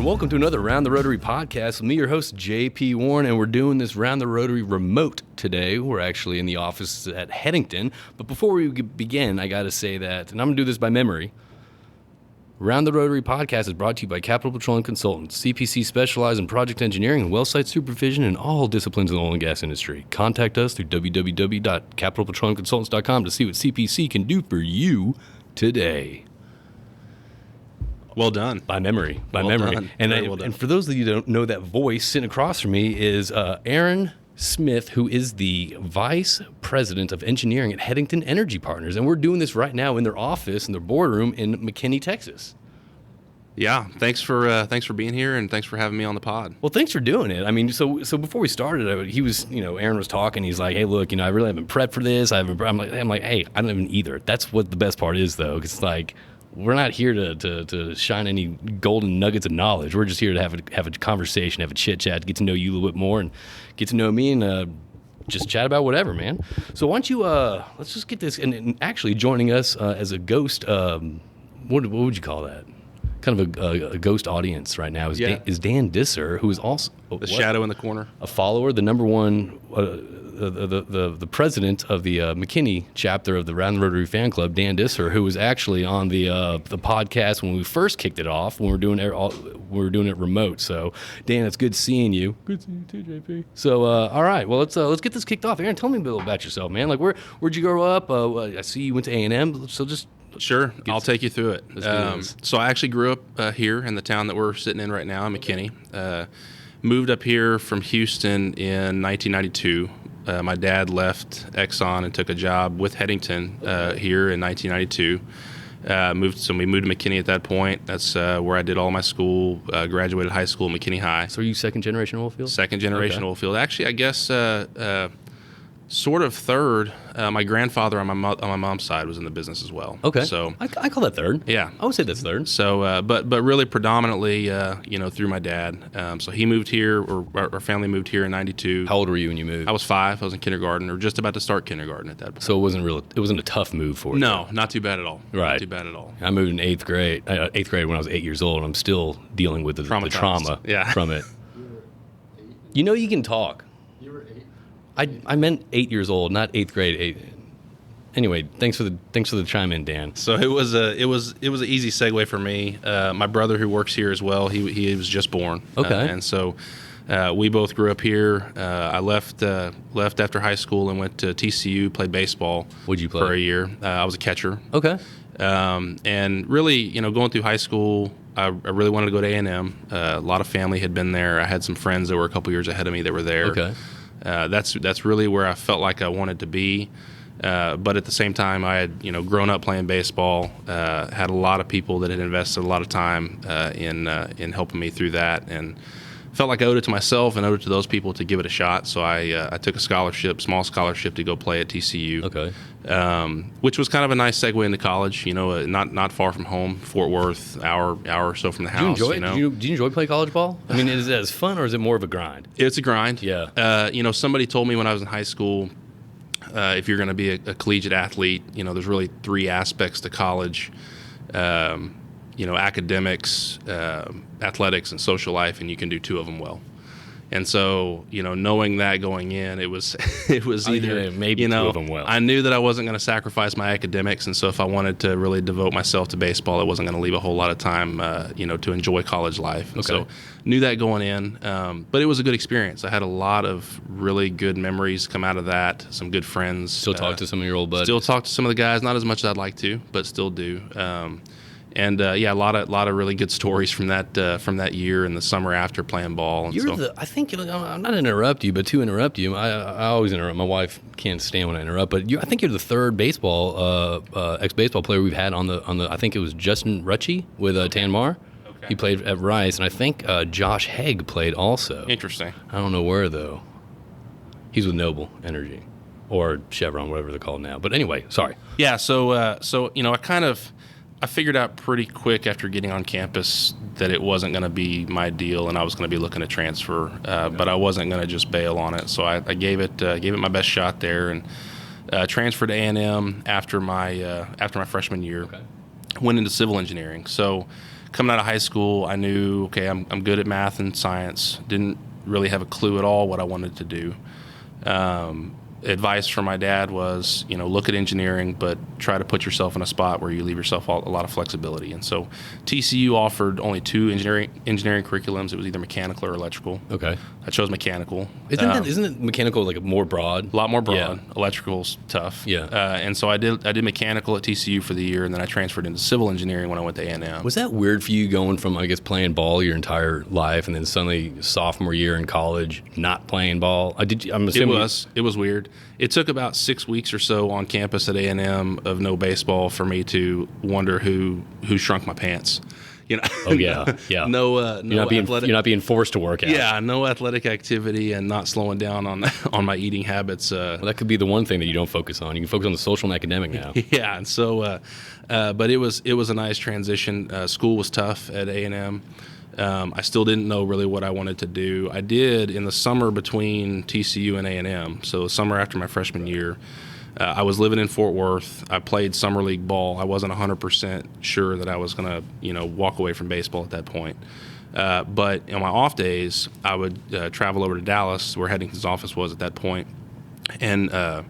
welcome to another Round the Rotary podcast with me, your host, JP Warren, and we're doing this Round the Rotary remote today. We're actually in the office at Headington, but before we begin, I got to say that, and I'm going to do this by memory, Round the Rotary podcast is brought to you by Capital Petroleum Consultants. CPC specialize in project engineering and well site supervision in all disciplines of the oil and gas industry. Contact us through www.capitalpetroleumconsultants.com to see what CPC can do for you today. Well done. By memory. Done. And for those of you that don't know, that voice sitting across from me is Aaron Smith, who is the Vice President of Engineering at Headington Energy Partners. And we're doing this right now in their office, in their boardroom in McKinney, Texas. Yeah, thanks for being here, and thanks for having me on the pod. Well, thanks for doing it. I mean, so before we started, Aaron was talking. He's like, "Hey, look, I really haven't prepped for this. I'm like, hey, I don't even either." That's what the best part is, though, because it's like, we're not here to shine any golden nuggets of knowledge. We're just here to have a conversation, have a chit chat, get to know you a little bit more, and get to know me, and just chat about whatever, man. So why don't you let's just get this, and actually joining us as a ghost. What would you call that? Kind of a ghost audience right now is Dan Disser, who is also the shadow in the corner, a follower, the number one. The president of the McKinney chapter of the Round the Rotary fan club, Dan Disser, who was actually on the podcast when we first kicked it off, when we were doing it remote. So, Dan, it's good seeing you. Good seeing you too, JP. So, all right, well, let's get this kicked off. Aaron, tell me a little about yourself, man. Like, where'd you grow up? I see you went to A&M, so just. Sure, I'll take you through it. So I actually grew up here in the town that we're sitting in right now, in McKinney. Moved up here from Houston in 1992. My dad left Exxon and took a job with Headington here in 1992. We moved to McKinney at that point. That's where I did all my school, graduated high school at McKinney High. So are you second generation oilfield? Second generation oilfield. Actually, I guess sort of third. My grandfather on my mom's side was in the business as well. Okay. So I call that third. Yeah. I would say that's third. So, but really predominantly, through my dad. So he moved here, or our family moved here in '92. How old were you when you moved? I was 5. I was in kindergarten, or just about to start kindergarten at that point. So it wasn't a tough move for you? No, not too bad at all. Right. Not too bad at all. I moved in 8th grade when I was 8 years old, and I'm still dealing with the trauma from it. You can talk. You were 8? I meant 8 years old, not 8th grade. Anyway, thanks for the chime in, Dan. So it was an easy segue for me. My brother, who works here as well, he was just born. Okay. And so we both grew up here. I left after high school and went to TCU, played baseball. What'd you play? For a year. I was a catcher. Okay. And really, going through high school, I really wanted to go to A&M. A lot of family had been there. I had some friends that were a couple years ahead of me that were there. Okay. That's really where I felt like I wanted to be. But at the same time, I had grown up playing baseball. Had a lot of people that had invested a lot of time in helping me through that, and felt like I owed it to myself and owed it to those people to give it a shot. So I took a small scholarship to go play at TCU. Okay. Which was kind of a nice segue into college. Not far from home, Fort Worth, hour or so from the house. Do you enjoy it? Do you enjoy playing college ball? I mean, is it as fun or is it more of a grind? It's a grind. Yeah. Somebody told me when I was in high school, if you're going to be a collegiate athlete, there's really 3 aspects to college. Academics, athletics, and social life, and you can do 2 of them well. And so, knowing that going in, it was either maybe 2 of them well. I knew that I wasn't going to sacrifice my academics, and so if I wanted to really devote myself to baseball, I wasn't going to leave a whole lot of time, to enjoy college life. And so, knew that going in, but it was a good experience. I had a lot of really good memories come out of that. Some good friends. Still talk to some of your old buddies. Still talk to some of the guys, not as much as I'd like to, but still do. And a lot of really good stories from that year and the summer after playing ball. And I think I'm not interrupt you, but to interrupt you, I always interrupt. My wife can't stand when I interrupt, but I think you're the third ex-baseball player we've had on the. I think it was Justin Rucci with Tanmar. Okay. He played at Rice, and I think Josh Haig played also. Interesting. I don't know where though. He's with Noble Energy, or Chevron, whatever they're called now. But anyway, sorry. Yeah. So I figured out pretty quick after getting on campus that it wasn't going to be my deal, and I was going to be looking to transfer, but I wasn't going to just bail on it. So I gave it my best shot there, and transferred to A&M after my freshman year. Okay. Went into civil engineering. So coming out of high school, I knew, okay, I'm good at math and science. Didn't really have a clue at all what I wanted to do. Advice from my dad was, look at engineering, but try to put yourself in a spot where you leave yourself a lot of flexibility. And so TCU offered only 2 engineering curriculums. It was either mechanical or electrical. Okay. I chose mechanical. Isn't it mechanical like more broad? A lot more broad. Yeah. Electrical's tough. Yeah. And so I did mechanical at TCU for the year, and then I transferred into civil engineering when I went to A&M. Was that weird for you going from, I guess, playing ball your entire life and then suddenly sophomore year in college not playing ball? I'm assuming It was weird. It took about 6 weeks or so on campus at A&M of no baseball for me to wonder who shrunk my pants. Oh yeah, yeah. No, You're not being forced to work out. Yeah, no athletic activity and not slowing down on my eating habits. Well, that could be the one thing that you don't focus on. You can focus on the social and academic now. Yeah, and so, but it was a nice transition. School was tough at A&M. I still didn't know really what I wanted to do. I did in the summer between TCU and A&M. So the summer after my freshman year, I was living in Fort Worth. I played summer league ball. I wasn't 100% sure that I was going to, walk away from baseball at that point. But on my off days, I would travel over to Dallas, where Headington's office was at that point, and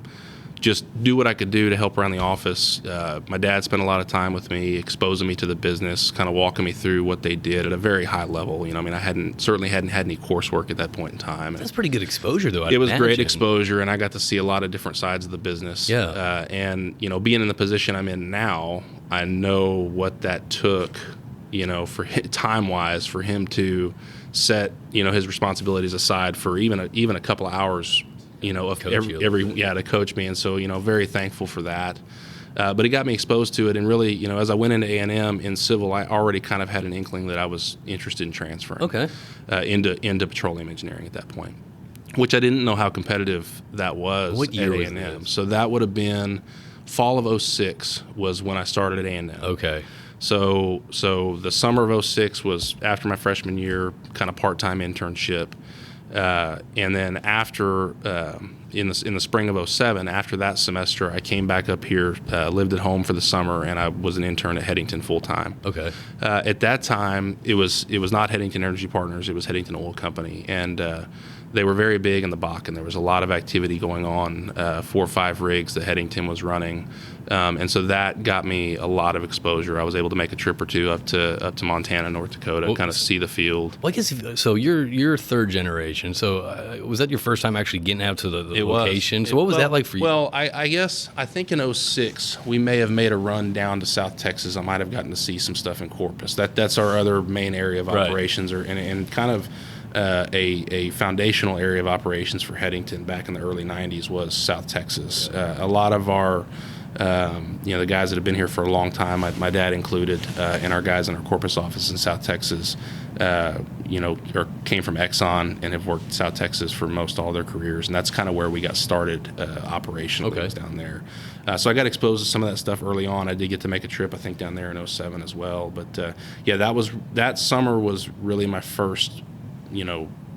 just do what I could do to help around the office. My dad spent a lot of time with me, exposing me to the business, kind of walking me through what they did at a very high level. I certainly hadn't had any coursework at that point in time. That's pretty good exposure, though. It was great exposure, and I got to see a lot of different sides of the business. Yeah. And being in the position I'm in now, I know what that took, for time-wise, for him to set, his responsibilities aside for even a couple of hours. Of to coach me, and so very thankful for that. But it got me exposed to it, and really, as I went into A&M in civil, I already kind of had an inkling that I was interested in transferring. Okay. Into petroleum engineering at that point, which I didn't know how competitive that was. What year at was A&M? this? So that would have been fall of 06 was when I started at A&M. Okay. So the summer of 06 was after my freshman year, kind of part-time internship. And then after, in the spring of 07, after that semester, I came back up here, lived at home for the summer, and I was an intern at Headington full time. Okay. At that time, it was not Headington Energy Partners, it was Headington Oil Company, and they were very big in the Bakken. There was a lot of activity going on, 4 or 5 rigs that Headington was running. And so that got me a lot of exposure. I was able to make a trip or two up to Montana, North Dakota, kind of see the field. Well, I guess so. You're third generation. So was that your first time actually getting out to the location? So what was that like for you? Well, I guess I think in 06 we may have made a run down to South Texas. I might have gotten to see some stuff in Corpus. That's our other main area of operations, and kind of. A foundational area of operations for Headington back in the early 90s was South Texas. A lot of our, the guys that have been here for a long time, my dad included, and our guys in our Corpus office in South Texas, came from Exxon and have worked in South Texas for most all their careers. And that's kind of where we got started operationally was down there. So I got exposed to some of that stuff early on. I did get to make a trip, I think, down there in 07 as well. But, that summer was really my first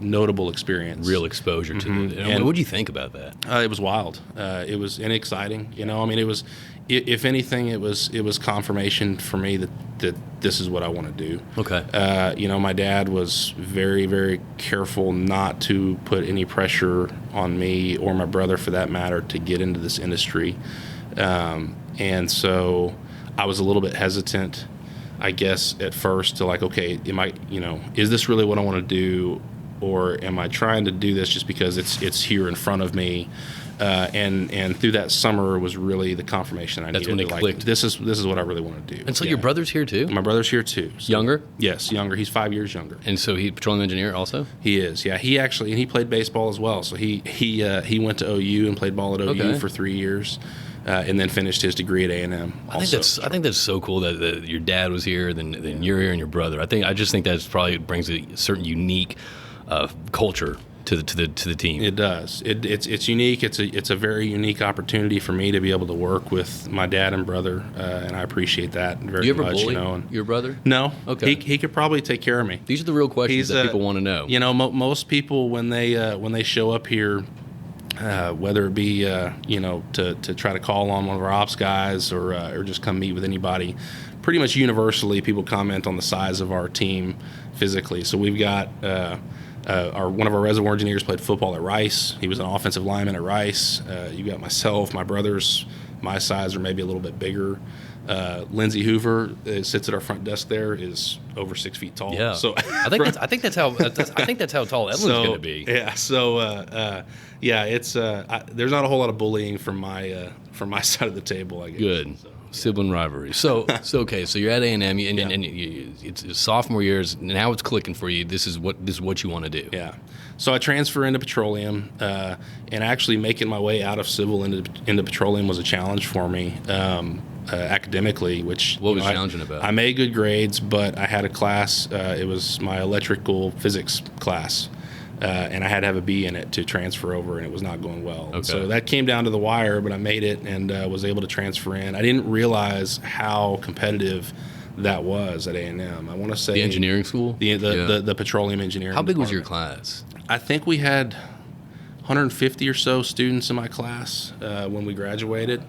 notable experience. Real exposure to it. And what did you think about that? It was wild. It was exciting. It was, if anything, it was confirmation for me that this is what I want to do. Okay. My dad was very, very careful not to put any pressure on me or my brother, for that matter, to get into this industry. And so I was a little bit hesitant, I guess, at first, to okay, is this really what I want to do, or am I trying to do this just because it's here in front of me? And through that summer was really the confirmation I needed. That's when it clicked. This is what I really want to do. And so your brother's here too? My brother's here too. So, younger? Yes, younger. He's 5 years younger. And so he's petroleum engineer also? He is. Yeah, he actually, and he played baseball as well. So he went to OU and played ball at OU for 3 years. And then finished his degree at A&M. I think that's so cool that your dad was here, then you're here, and your brother. I just think that probably brings a certain unique culture to the team. It does. It's unique. It's a very unique opportunity for me to be able to work with my dad and brother, and I appreciate that very much. Do you ever bully your brother? No. Okay. He could probably take care of me. These are the real questions that people want to know. Most people when they show up here. Whether it be to try to call on one of our ops guys or just come meet with anybody, pretty much universally people comment on the size of our team physically. So we've got one of our reservoir engineers played football at Rice. He was an offensive lineman at Rice. You got myself, my brothers, my size are maybe a little bit bigger. Lindsey Hoover sits at our front desk there, is over 6 feet tall. Yeah. So I think that's how tall Evelyn's going to be. Yeah. So it's there's not a whole lot of bullying from my side of the table, I guess. Good. So. Sibling rivalry. So okay. So you're at A&M, and it's sophomore years. Now it's clicking for you. This is what you want to do. Yeah. So I transfer into petroleum, and actually making my way out of civil into petroleum was a challenge for me academically. What was challenging about it? I made good grades, but I had a class. It was my electrical physics class. And I had to have a B in it to transfer over, and it was not going well. Okay. So that came down to the wire, but I made it and was able to transfer in. I didn't realize how competitive that was at A&M. I want to say the engineering school, the petroleum engineering. How big was your department. class? I think we had 150 or so students in my class when we graduated.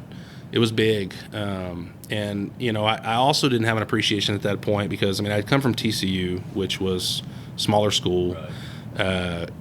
It was big, and I also didn't have an appreciation at that point because I'd come from TCU, which was smaller school. Right.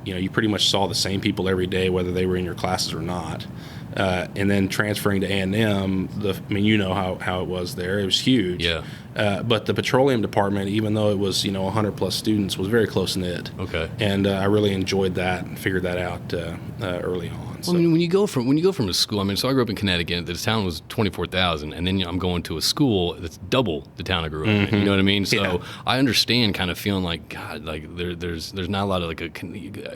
You pretty much saw the same people every day, whether they were in your classes or not. And then transferring to A&M, how it was there. It was huge. Yeah. But the petroleum department, even though it was 100 plus students, was very close knit. Okay. And I really enjoyed that and figured that out early on. Well, when you go from a school, so I grew up in Connecticut. The town was 24,000, and then I'm going to a school that's double the town I grew up in. You know what I mean? So Yeah. I understand kind of feeling like God, like there's not a lot of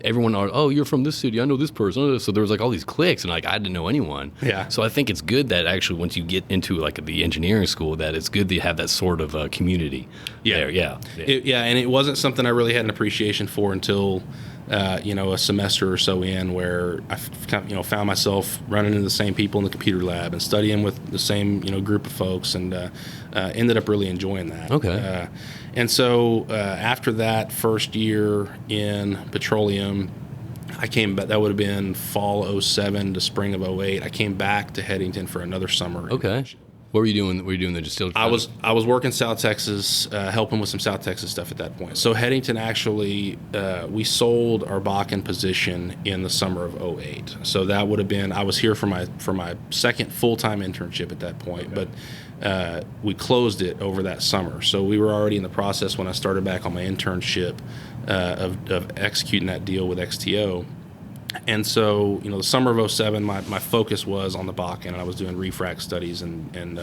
everyone. You're from this city. I know this person. So there was all these cliques, and I didn't know anyone. Yeah. So I think it's good that actually once you get into the engineering school, that it's good to have that sort of community. Yeah. There. Yeah. And it wasn't something I really had an appreciation for until a semester or so in, where I found myself running into the same people in the computer lab and studying with the same group of folks, and ended up really enjoying that. Okay. And so after that first year in petroleum, I came back. That would have been fall 07 to spring of 08. I came back to Headington for another summer. Okay. What were you doing? Were you doing the distilled? I was working South Texas, helping with some South Texas stuff at that point. So Headington actually, we sold our Bakken position in the summer of 08. So that would have been, I was here for my second full-time internship at that point, Okay. but we closed it over that summer. So we were already in the process when I started back on my internship of executing that deal with XTO. And so, the summer of 07, my focus was on the Bakken, and I was doing refrac studies and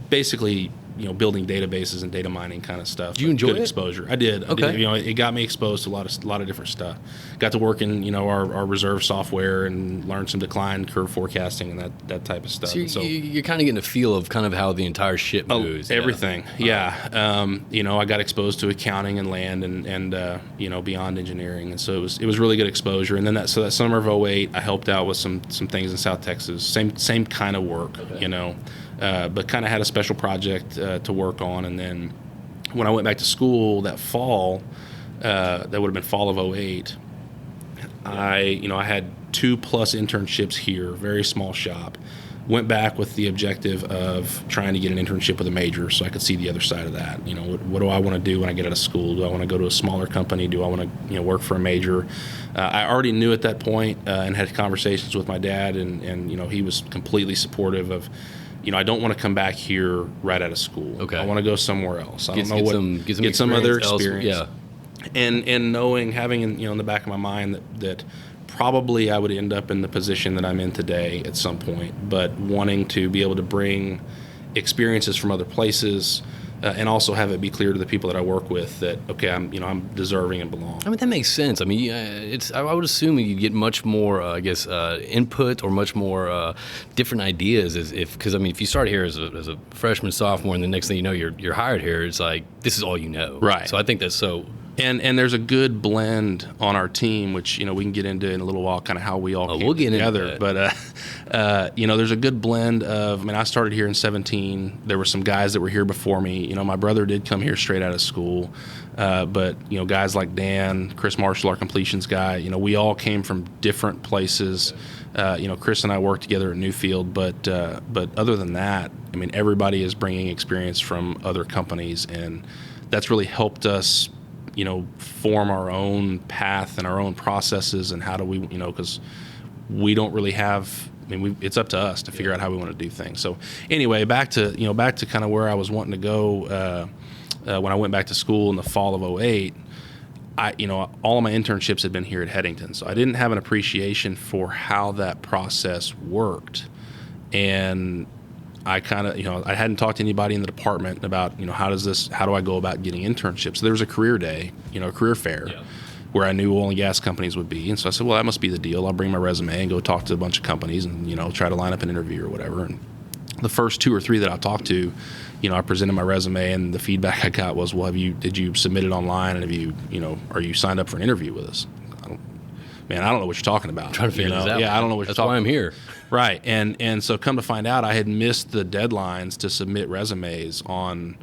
basically, building databases and data mining kind of stuff. Did you enjoy Good it? Exposure. I did. Okay. It got me exposed to a lot of different stuff. Got to work in, our reserve software and learn some decline curve forecasting and that type of stuff. So you're kind of getting a feel of kind of how the entire ship moves. Everything. Yeah. I got exposed to accounting and land and beyond engineering. And so it was really good exposure. And then that summer of 08, I helped out with some things in South Texas. Same kind of work, Okay. But kind of had a special project to work on. And then when I went back to school that fall, that would have been fall of 08, I had 2+ internships here, very small shop. Went back with the objective of trying to get an internship with a major so I could see the other side of that. What do I want to do when I get out of school? Do I want to go to a smaller company? Do I want to work for a major? I already knew at that point and had conversations with my dad, and he was completely supportive of, I don't want to come back here right out of school. Okay. I want to go somewhere else. I Get some other experience experience. Yeah. And having in the back of my mind that probably I would end up in the position that I'm in today at some point, but wanting to be able to bring experiences from other places and also have it be clear to the people that I work with that, okay, I'm deserving and belong. That makes sense. I would assume you'd get much more, input or much more different ideas because if you start here as a freshman, sophomore, and the next thing you know, you're hired here, it's like, this is all you know. Right. So I think that's so. And there's a good blend on our team, which we can get into in a little while, kind of how we all came together. Into that. But there's a good blend of. I started here in 17. There were some guys that were here before me. My brother did come here straight out of school. But, guys like Dan, Chris Marshall, our completions guy, we all came from different places. Chris and I worked together at Newfield, but other than that, I mean, everybody is bringing experience from other companies, and that's really helped us, form our own path and our own processes, and how do we, because we don't really have. I mean, it's up to us to figure out how we want to do things. So, anyway, back to kind of where I was wanting to go when I went back to school in the fall of '08. All of my internships had been here at Headington, so I didn't have an appreciation for how that process worked, and I kind of, I hadn't talked to anybody in the department about, how do I go about getting internships? So there was a career day, a career fair, where I knew oil and gas companies would be. And so I said, well, that must be the deal. I'll bring my resume and go talk to a bunch of companies and, try to line up an interview or whatever. And the first 2 or 3 that I talked to, I presented my resume, and the feedback I got was, well, did you submit it online, and are you signed up for an interview with us? I don't know what you're talking about. I'm trying to figure this out. Yeah, I don't know what you're talking about. That's why I'm here. Right. And so come to find out, I had missed the deadlines to submit resumes on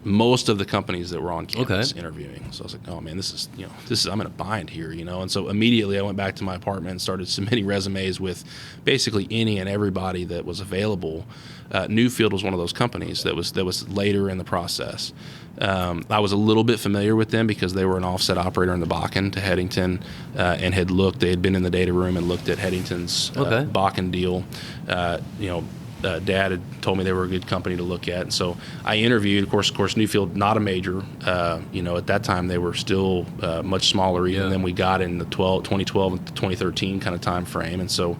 most of the companies that were on campus interviewing. So I was like, oh man, this is I'm in a bind here, And so immediately I went back to my apartment and started submitting resumes with basically any and everybody that was available. Newfield was one of those companies that was later in the process. I was a little bit familiar with them because they were an offset operator in the Bakken to Headington, and they had been in the data room and looked at Headington's Bakken deal. Dad had told me they were a good company to look at, and so I interviewed. Of course, Newfield, not a major. At that time they were still much smaller even than we got in the 2012 and 2013 kind of time frame, and so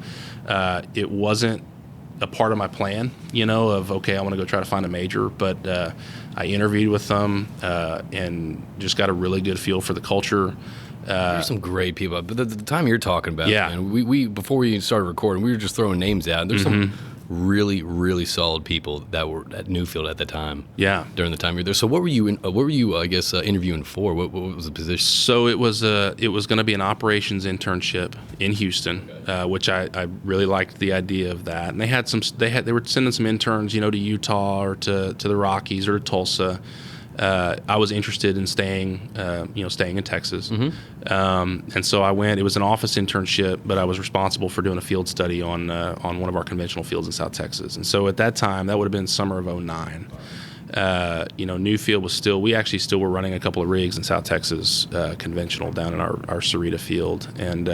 it wasn't a part of my plan, of okay, I want to go try to find a major, but I interviewed with them and just got a really good feel for the culture. There's some great people, but the time you're talking about, man, we before we started recording, we were just throwing names out. There's some really, really solid people that were at Newfield at the time. Yeah, during the time you were there. So what were you? Interviewing for? What was the position? So it was going to be an operations internship in Houston, which I really liked the idea of that. And they were sending some interns, to Utah or to the Rockies or to Tulsa. I was interested in staying in Texas. And so I went. It was an office internship, but I was responsible for doing a field study on one of our conventional fields in South Texas. And so at that time, that would have been summer of '09. Newfield was we actually still were running a couple of rigs in South Texas, conventional down in our Sarita field. And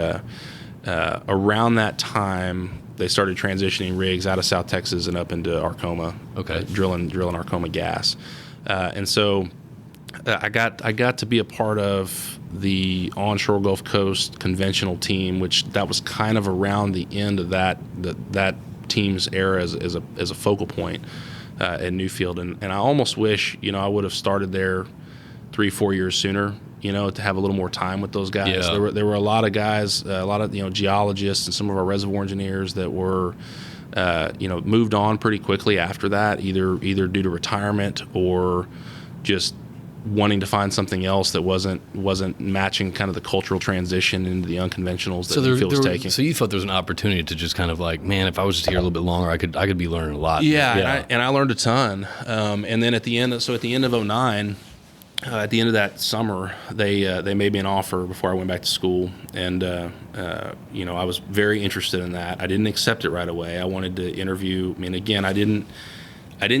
around that time, they started transitioning rigs out of South Texas and up into Arkoma, drilling Arkoma gas. And so I got to be a part of the onshore Gulf Coast conventional team, which that was kind of around the end of that team's era as a focal point at Newfield. And I almost wish I would have started there 3-4 years sooner, to have a little more time with those guys. Yeah. There were a lot of guys, a lot of geologists and some of our reservoir engineers that were moved on pretty quickly after that, either due to retirement or just wanting to find something else that wasn't matching kind of the cultural transition into the unconventionals that Newfield was taking. So you thought there was an opportunity to just kind of like, man, if I was just here a little bit longer, I could be learning a lot. Yeah. And I learned a ton. And then at the end of '09, at the end of that summer, they made me an offer before I went back to school, and I was very interested in that. I didn't accept it right away. I wanted to interview. I mean, again, I didn't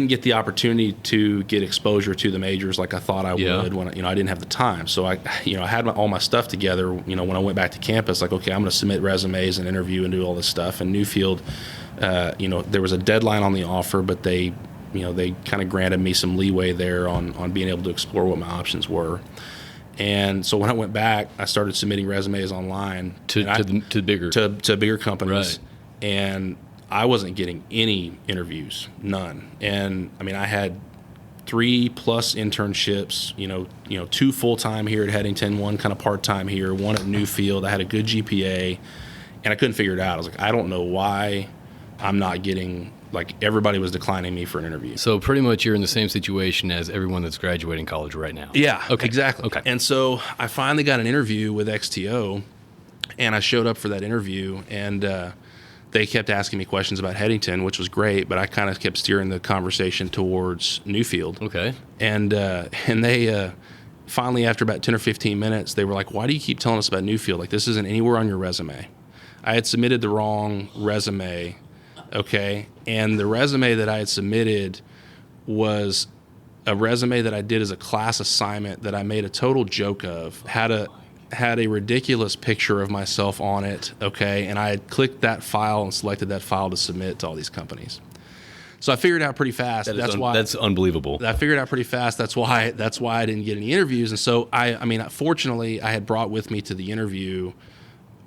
get the opportunity to get exposure to the majors like I thought I would when I didn't have the time. So I had all my stuff together. When I went back to campus, like, okay, I'm going to submit resumes and interview and do all this stuff. And Newfield, there was a deadline on the offer, but they kind of granted me some leeway there on being able to explore what my options were. And so when I went back, I started submitting resumes online to bigger companies. Right. And I wasn't getting any interviews, none. And I mean, I had 3+ internships, 2 full-time here at Headington, 1 kind of part-time here, 1 at Newfield. I had a good GPA, and I couldn't figure it out. I was like, I don't know why I'm not getting, like, everybody was declining me for an interview. So pretty much you're in the same situation as everyone that's graduating college right now. Yeah, okay. Exactly. Okay. And so I finally got an interview with XTO, and I showed up for that interview, and they kept asking me questions about Headington, which was great, but I kind of kept steering the conversation towards Newfield. Okay. And they finally, after about 10 or 15 minutes, they were like, why do you keep telling us about Newfield? Like, this isn't anywhere on your resume. I had submitted the wrong resume, okay? And the resume that I had submitted was a resume that I did as a class assignment that I made a total joke of, had a ridiculous picture of myself on it, okay? And I had clicked that file and selected that file to submit to all these companies. So I figured out pretty fast. That's unbelievable. I figured out pretty fast. That's why I didn't get any interviews. And so I mean, fortunately, I had brought with me to the interview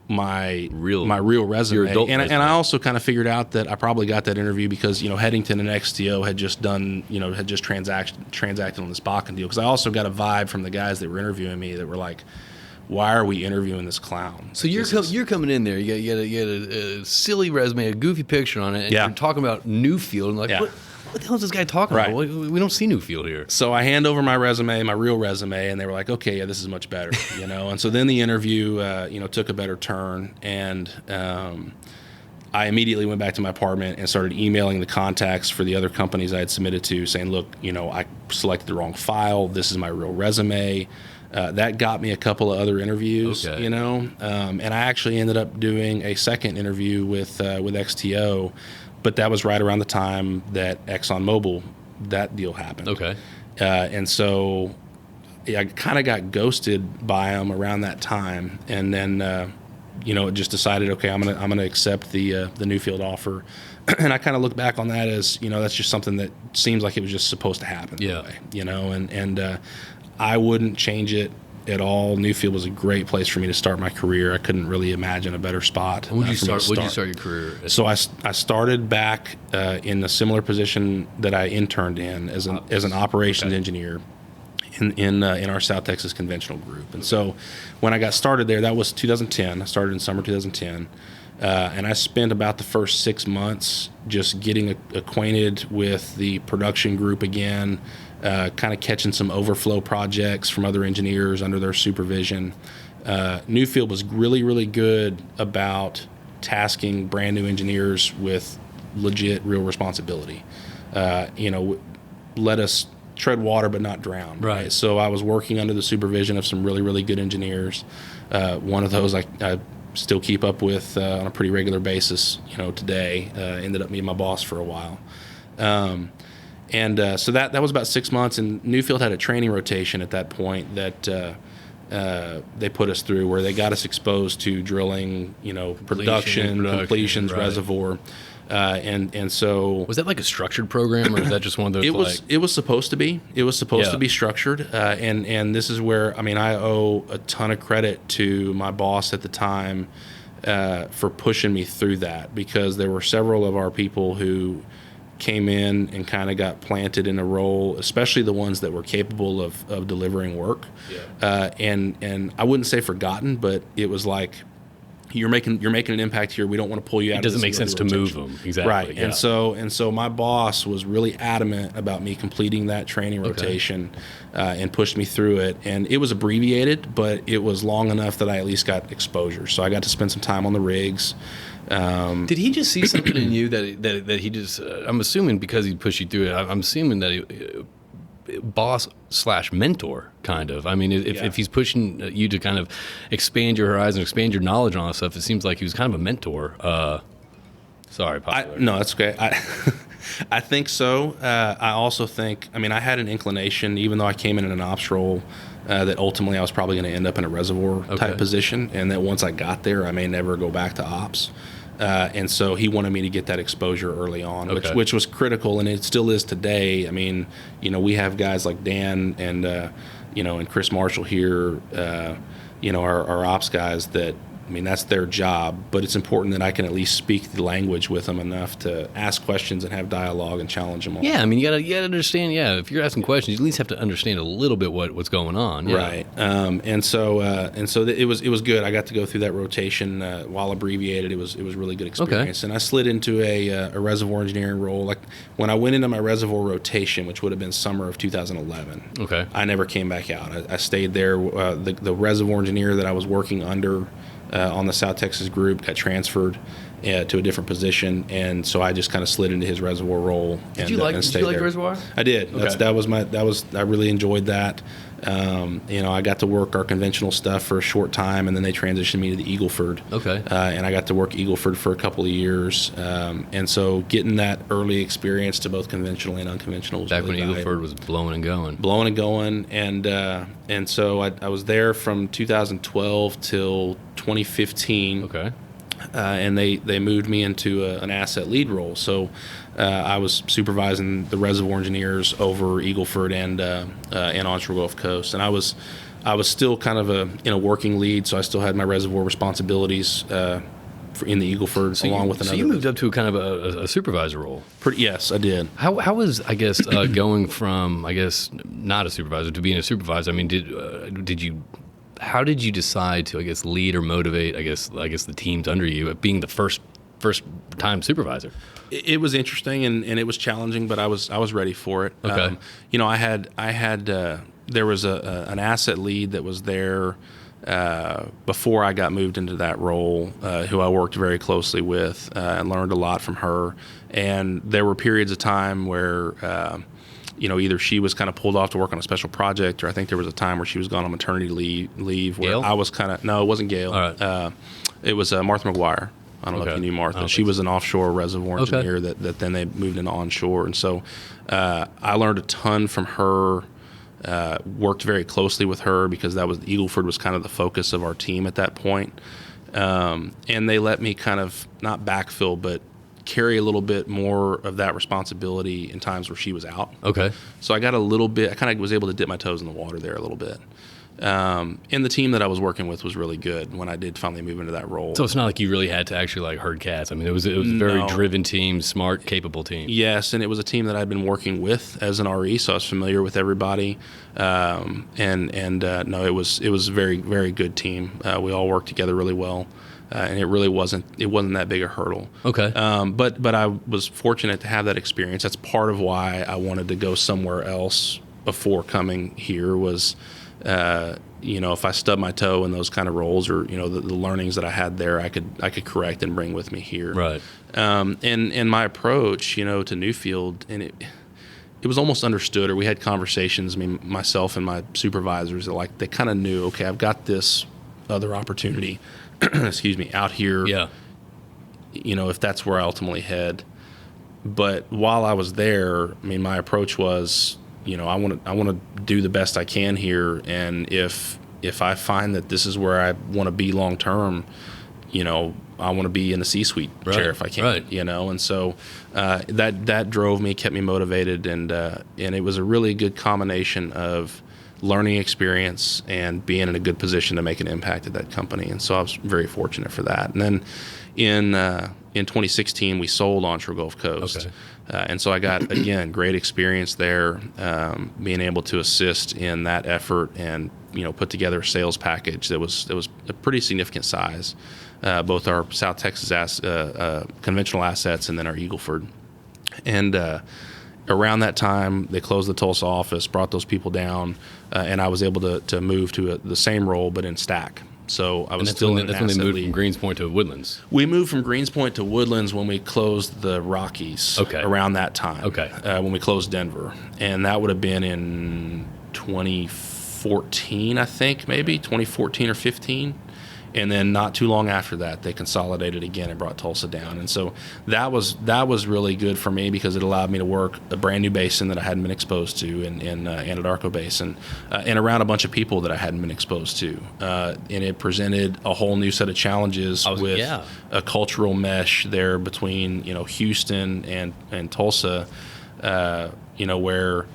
my real resume, and I also kind of figured out that I probably got that interview because Headington and XTO had just transacted on this Bakken deal. Because I also got a vibe from the guys that were interviewing me that were like, why are we interviewing this clown? So you're coming in there. You got a silly resume, a goofy picture on it, and you're talking about Newfield. And like, what the hell is this guy talking about? We don't see Newfield here. So I hand over my resume, my real resume, and they were like, okay, yeah, this is much better, And so then the interview, took a better turn, and I immediately went back to my apartment and started emailing the contacts for the other companies I had submitted to, saying, look, I selected the wrong file. This is my real resume. That got me a couple of other interviews, and I actually ended up doing a second interview with XTO, but that was right around the time that ExxonMobil, that deal happened. Okay. And so I kind of got ghosted by them around that time, and then just decided, okay, I'm gonna accept the Newfield offer. And I kind of look back on that as that's just something that seems like it was just supposed to happen. Yeah. That way, and I wouldn't change it at all. Newfield was a great place for me to start my career. I couldn't really imagine a better spot. When did you start your career? So I started back in a similar position that I interned in as an operations engineer in our South Texas conventional group. And so when I got started there, that was 2010. I started in summer 2010. And I spent about the first 6 months just getting acquainted with the production group again, kind of catching some overflow projects from other engineers under their supervision. Newfield was really, really good about tasking brand new engineers with legit, real responsibility. Let us tread water but not drown. Right. So I was working under the supervision of some really, really good engineers. One of those I still keep up with on a pretty regular basis, today. Ended up being my boss for a while. So that was about 6 months, and Newfield had a training rotation at that point that they put us through, where they got us exposed to drilling, production, completions, right. Reservoir. And so was that like a structured program, or is that just one of those? It was supposed to be. It was supposed to be structured. And this is where I owe a ton of credit to my boss at the time for pushing me through that, because there were several of our people who came in and kind of got planted in a role, especially the ones that were capable of delivering work. Yeah. And I wouldn't say forgotten, but it was like, you're making an impact here. We don't want to pull you out. It doesn't make sense to move them. Exactly. Right. Yeah. And so my boss was really adamant about me completing that training rotation, and pushed me through it. And it was abbreviated, but it was long enough that I at least got exposure. So I got to spend some time on the rigs. Did he just see something in you that he just? I'm assuming because he pushed you through it. I'm assuming that he, boss/mentor, kind of. I mean, if he's pushing you to kind of expand your horizon, expand your knowledge on all this stuff, it seems like he was kind of a mentor. Sorry, Pop. No, that's okay. I think so. I also think, I had an inclination, even though I came in an ops role, that ultimately I was probably going to end up in a reservoir type position, and that once I got there, I may never go back to ops. And so he wanted me to get that exposure early on, which was critical, and it still is today. We have guys like Dan and and Chris Marshall here, our ops guys that. That's their job, but it's important that I can at least speak the language with them enough to ask questions and have dialogue and challenge them all. Yeah, you gotta understand. Yeah, if you're asking questions, you at least have to understand a little bit what's going on. Yeah. Right. And so it was good. I got to go through that rotation while abbreviated. It was really good experience. And I slid into a reservoir engineering role. Like when I went into my reservoir rotation, which would have been summer of 2011. Okay. I never came back out. I stayed there. The reservoir engineer that I was working under on the South Texas group, got transferred to a different position, and so I just kind of slid into his reservoir role. Did you like reservoir? I did. Okay. I really enjoyed that. I got to work our conventional stuff for a short time, and then they transitioned me to the Eagle Ford. Okay. And I got to work Eagle Ford for a couple of years. And so getting that early experience to both conventional and unconventional was back really when Eagle valuable. Ford was blowing and going. And so I was there from 2012 till 2015. Okay. And they moved me into an asset lead role. So I was supervising the reservoir engineers over Eagle Ford and onshore Gulf Coast. And I was still kind of a working lead, so I still had my reservoir responsibilities in the Eagle Ford along with another. So you moved up to kind of a supervisor role. Yes, I did. How was, I guess, going from, I guess, not a supervisor to being a supervisor? I mean, how did you decide to, I guess, lead or motivate, I guess the teams under you, being the first time supervisor? It was interesting and it was challenging, but I was ready for it. Okay. There was an asset lead that was there before I got moved into that role, who I worked very closely with and learned a lot from her. And there were periods of time where either she was kind of pulled off to work on a special project, or I think there was a time where she was gone on maternity leave where Gail? I was kind of, no, it wasn't Gail. All right. It was Martha Mcguire. I don't know if you knew Martha. She was an offshore reservoir engineer that then they moved into onshore. And so I learned a ton from her, worked very closely with her because Eagle Ford was kind of the focus of our team at that point. And they let me kind of not backfill, but carry a little bit more of that responsibility in times where she was out. Okay. So I kind of was able to dip my toes in the water there a little bit. And the team that I was working with was really good when I did finally move into that role. So it's not like you really had to actually herd cats. I mean, it was a very driven team, smart, capable team. Yes, and it was a team that I'd been working with as an RE, so I was familiar with everybody. No, it was a very, very good team. We all worked together really well. And it wasn't that big a hurdle. Okay. But I was fortunate to have that experience. That's part of why I wanted to go somewhere else before coming here was, if I stubbed my toe in those kind of roles or, the learnings that I had there, I could correct and bring with me here. Right. And my approach, to Newfield, and it was almost understood, or we had conversations, myself and my supervisors, they kind of knew, okay, I've got this other opportunity excuse me, out here, yeah. If that's where I ultimately head. But while I was there, my approach was, I want to do the best I can here. And if I find that this is where I want to be long term, I want to be in the C-suite chair if I can, right. And so that drove me, kept me motivated. And it was a really good combination of learning experience and being in a good position to make an impact at that company. And so I was very fortunate for that. And then in 2016, we sold onshore Gulf Coast. Okay. And so I got, again, great experience there, being able to assist in that effort and, put together a sales package that was a pretty significant size, both our South Texas conventional assets and then our Eagle Ford. And around that time, they closed the Tulsa office, brought those people down, and I was able to move to the same role but in STAC. So I was still in an asset lead. That's when they moved from Greenspoint to Woodlands. We moved from Greenspoint to Woodlands when we closed the Rockies. Okay. Around that time. Okay. When we closed Denver, and that would have been in 2014, I think, maybe 2014 or 15. And then not too long after that, they consolidated again and brought Tulsa down. And so that was really good for me because it allowed me to work a brand new basin that I hadn't been exposed to in Anadarko Basin and around a bunch of people that I hadn't been exposed to. And it presented a whole new set of challenges with a cultural mesh there between, Houston and Tulsa, where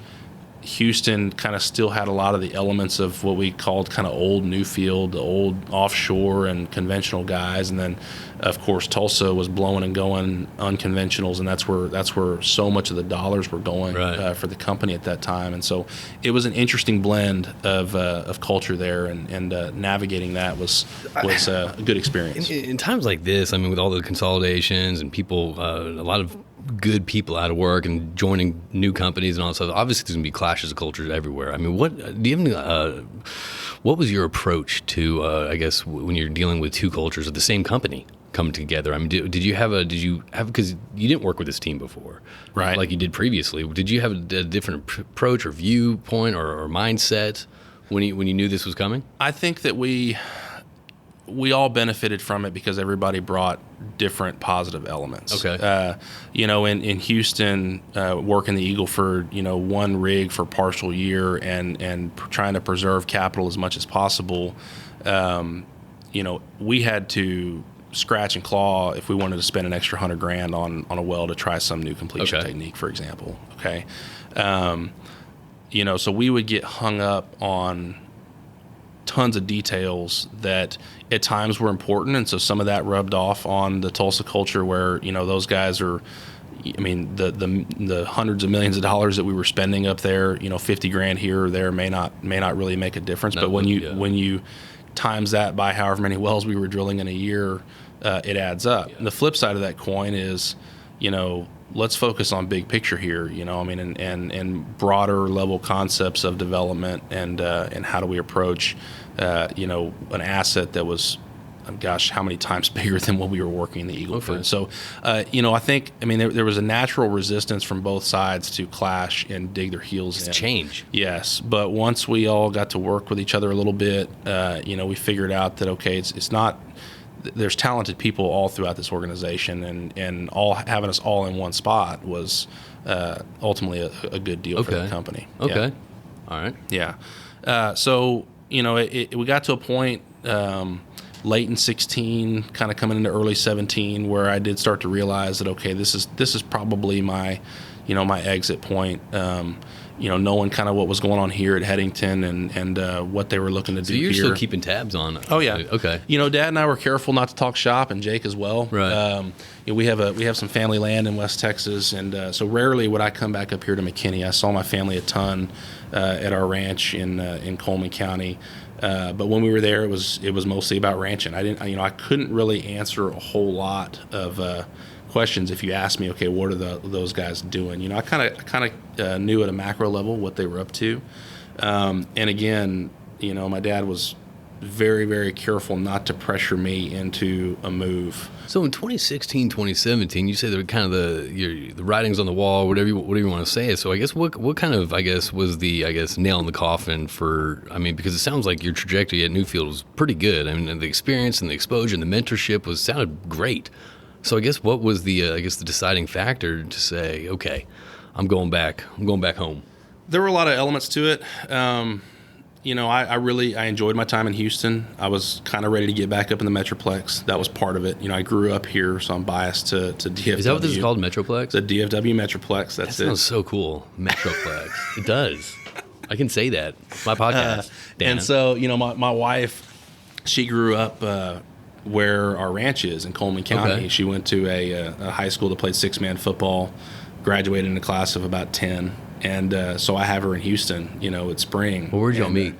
Houston kind of still had a lot of the elements of what we called kind of old Newfield, the old offshore and conventional guys, and then of course Tulsa was blowing and going unconventionals, and that's where so much of the dollars were going for the company at that time. And so it was an interesting blend of culture there, and navigating that was a good experience. In times like this, with all the consolidations and people, a lot of good people out of work and joining new companies and all that stuff, obviously there's going to be clashes of cultures everywhere. What do you have any What was your approach to, I guess, when you're dealing with two cultures of the same company coming together? I mean, did you have, because you didn't work with this team before, right? Like you did previously. Did you have a different approach or viewpoint or mindset when you knew this was coming? I think that we all benefited from it because everybody brought different positive elements. Okay. In Houston, working the Eagle Ford, one rig for partial year and trying to preserve capital as much as possible. We had to scratch and claw if we wanted to spend an extra $100,000 on a well to try some new completion technique, for example. Okay. So we would get hung up on tons of details that at times were important, and so some of that rubbed off on the Tulsa culture where those guys are, the hundreds of millions of dollars that we were spending up there, $50,000 here or there may not really make a difference. But when you times that by however many wells we were drilling in a year, it adds up. And the flip side of that coin is, let's focus on big picture here, and broader level concepts of development and how do we approach, an asset that was, how many times bigger than what we were working in the Eagle Ford. So, I think, there was a natural resistance from both sides to clash and dig their heels in. Change. Yes. But once we all got to work with each other a little bit, we figured out that, okay, it's not, there's talented people all throughout this organization, and all having us all in one spot was ultimately a good deal for the company. Okay. Yeah. All right. Yeah. We got to a point late in 16, kind of coming into early 17, where I did start to realize that, okay, this is probably my exit point. Knowing kind of what was going on here at Headington and what they were looking to do here. So you're still keeping tabs on it. Oh, yeah. Okay. Dad and I were careful not to talk shop, and Jake as well. Right. We have some family land in West Texas, and so rarely would I come back up here to McKinney. I saw my family a ton at our ranch in Coleman County. But when we were there, it was mostly about ranching. I couldn't really answer a whole lot of questions if you asked me, okay, what are those guys doing? I kind of knew at a macro level what they were up to. And again, my dad was very, very careful not to pressure me into a move. So in 2016, 2017, you say there were kind of the writings on the wall, whatever you want to say. So I guess what kind of, was the, nail in the coffin for, because it sounds like your trajectory at Newfield was pretty good. The experience and the exposure and the mentorship sounded great. So I guess what was the, the deciding factor to say, okay, I'm going back home? There were a lot of elements to it. I enjoyed my time in Houston. I was kind of ready to get back up in the Metroplex. That was part of it. I grew up here, so I'm biased to DFW. Is that what this is called, Metroplex? The DFW Metroplex, that's it. That sounds so cool, Metroplex. It does. I can say that. It's my podcast. And so, my wife, she grew up where our ranch is in Coleman County. Okay. She went to a high school that played six-man football, graduated in a class of about 10. And so I have her in Houston, at spring. Well, where'd y'all meet?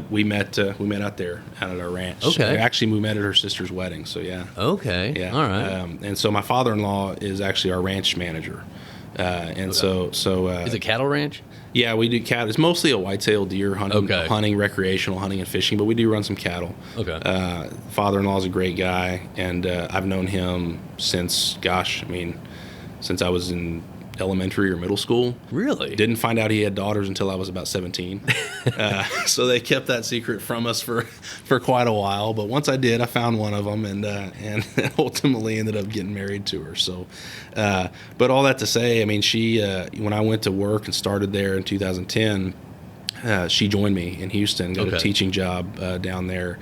We met out there out at our ranch. Okay. We met at her sister's wedding. So yeah. Okay. Yeah. All right. And so my father-in-law is actually our ranch manager. So is it cattle ranch? Yeah, we do cattle. It's mostly a whitetail deer hunting, recreational hunting and fishing, but we do run some cattle. Okay. Father-in-law is a great guy, and I've known him since I was in elementary or middle school. Really? Didn't find out he had daughters until I was about 17. So they kept that secret from us for quite a while. But once I did, I found one of them and ultimately ended up getting married to her. So, but all that to say, she, when I went to work and started there in 2010, she joined me in Houston, got a teaching job down there.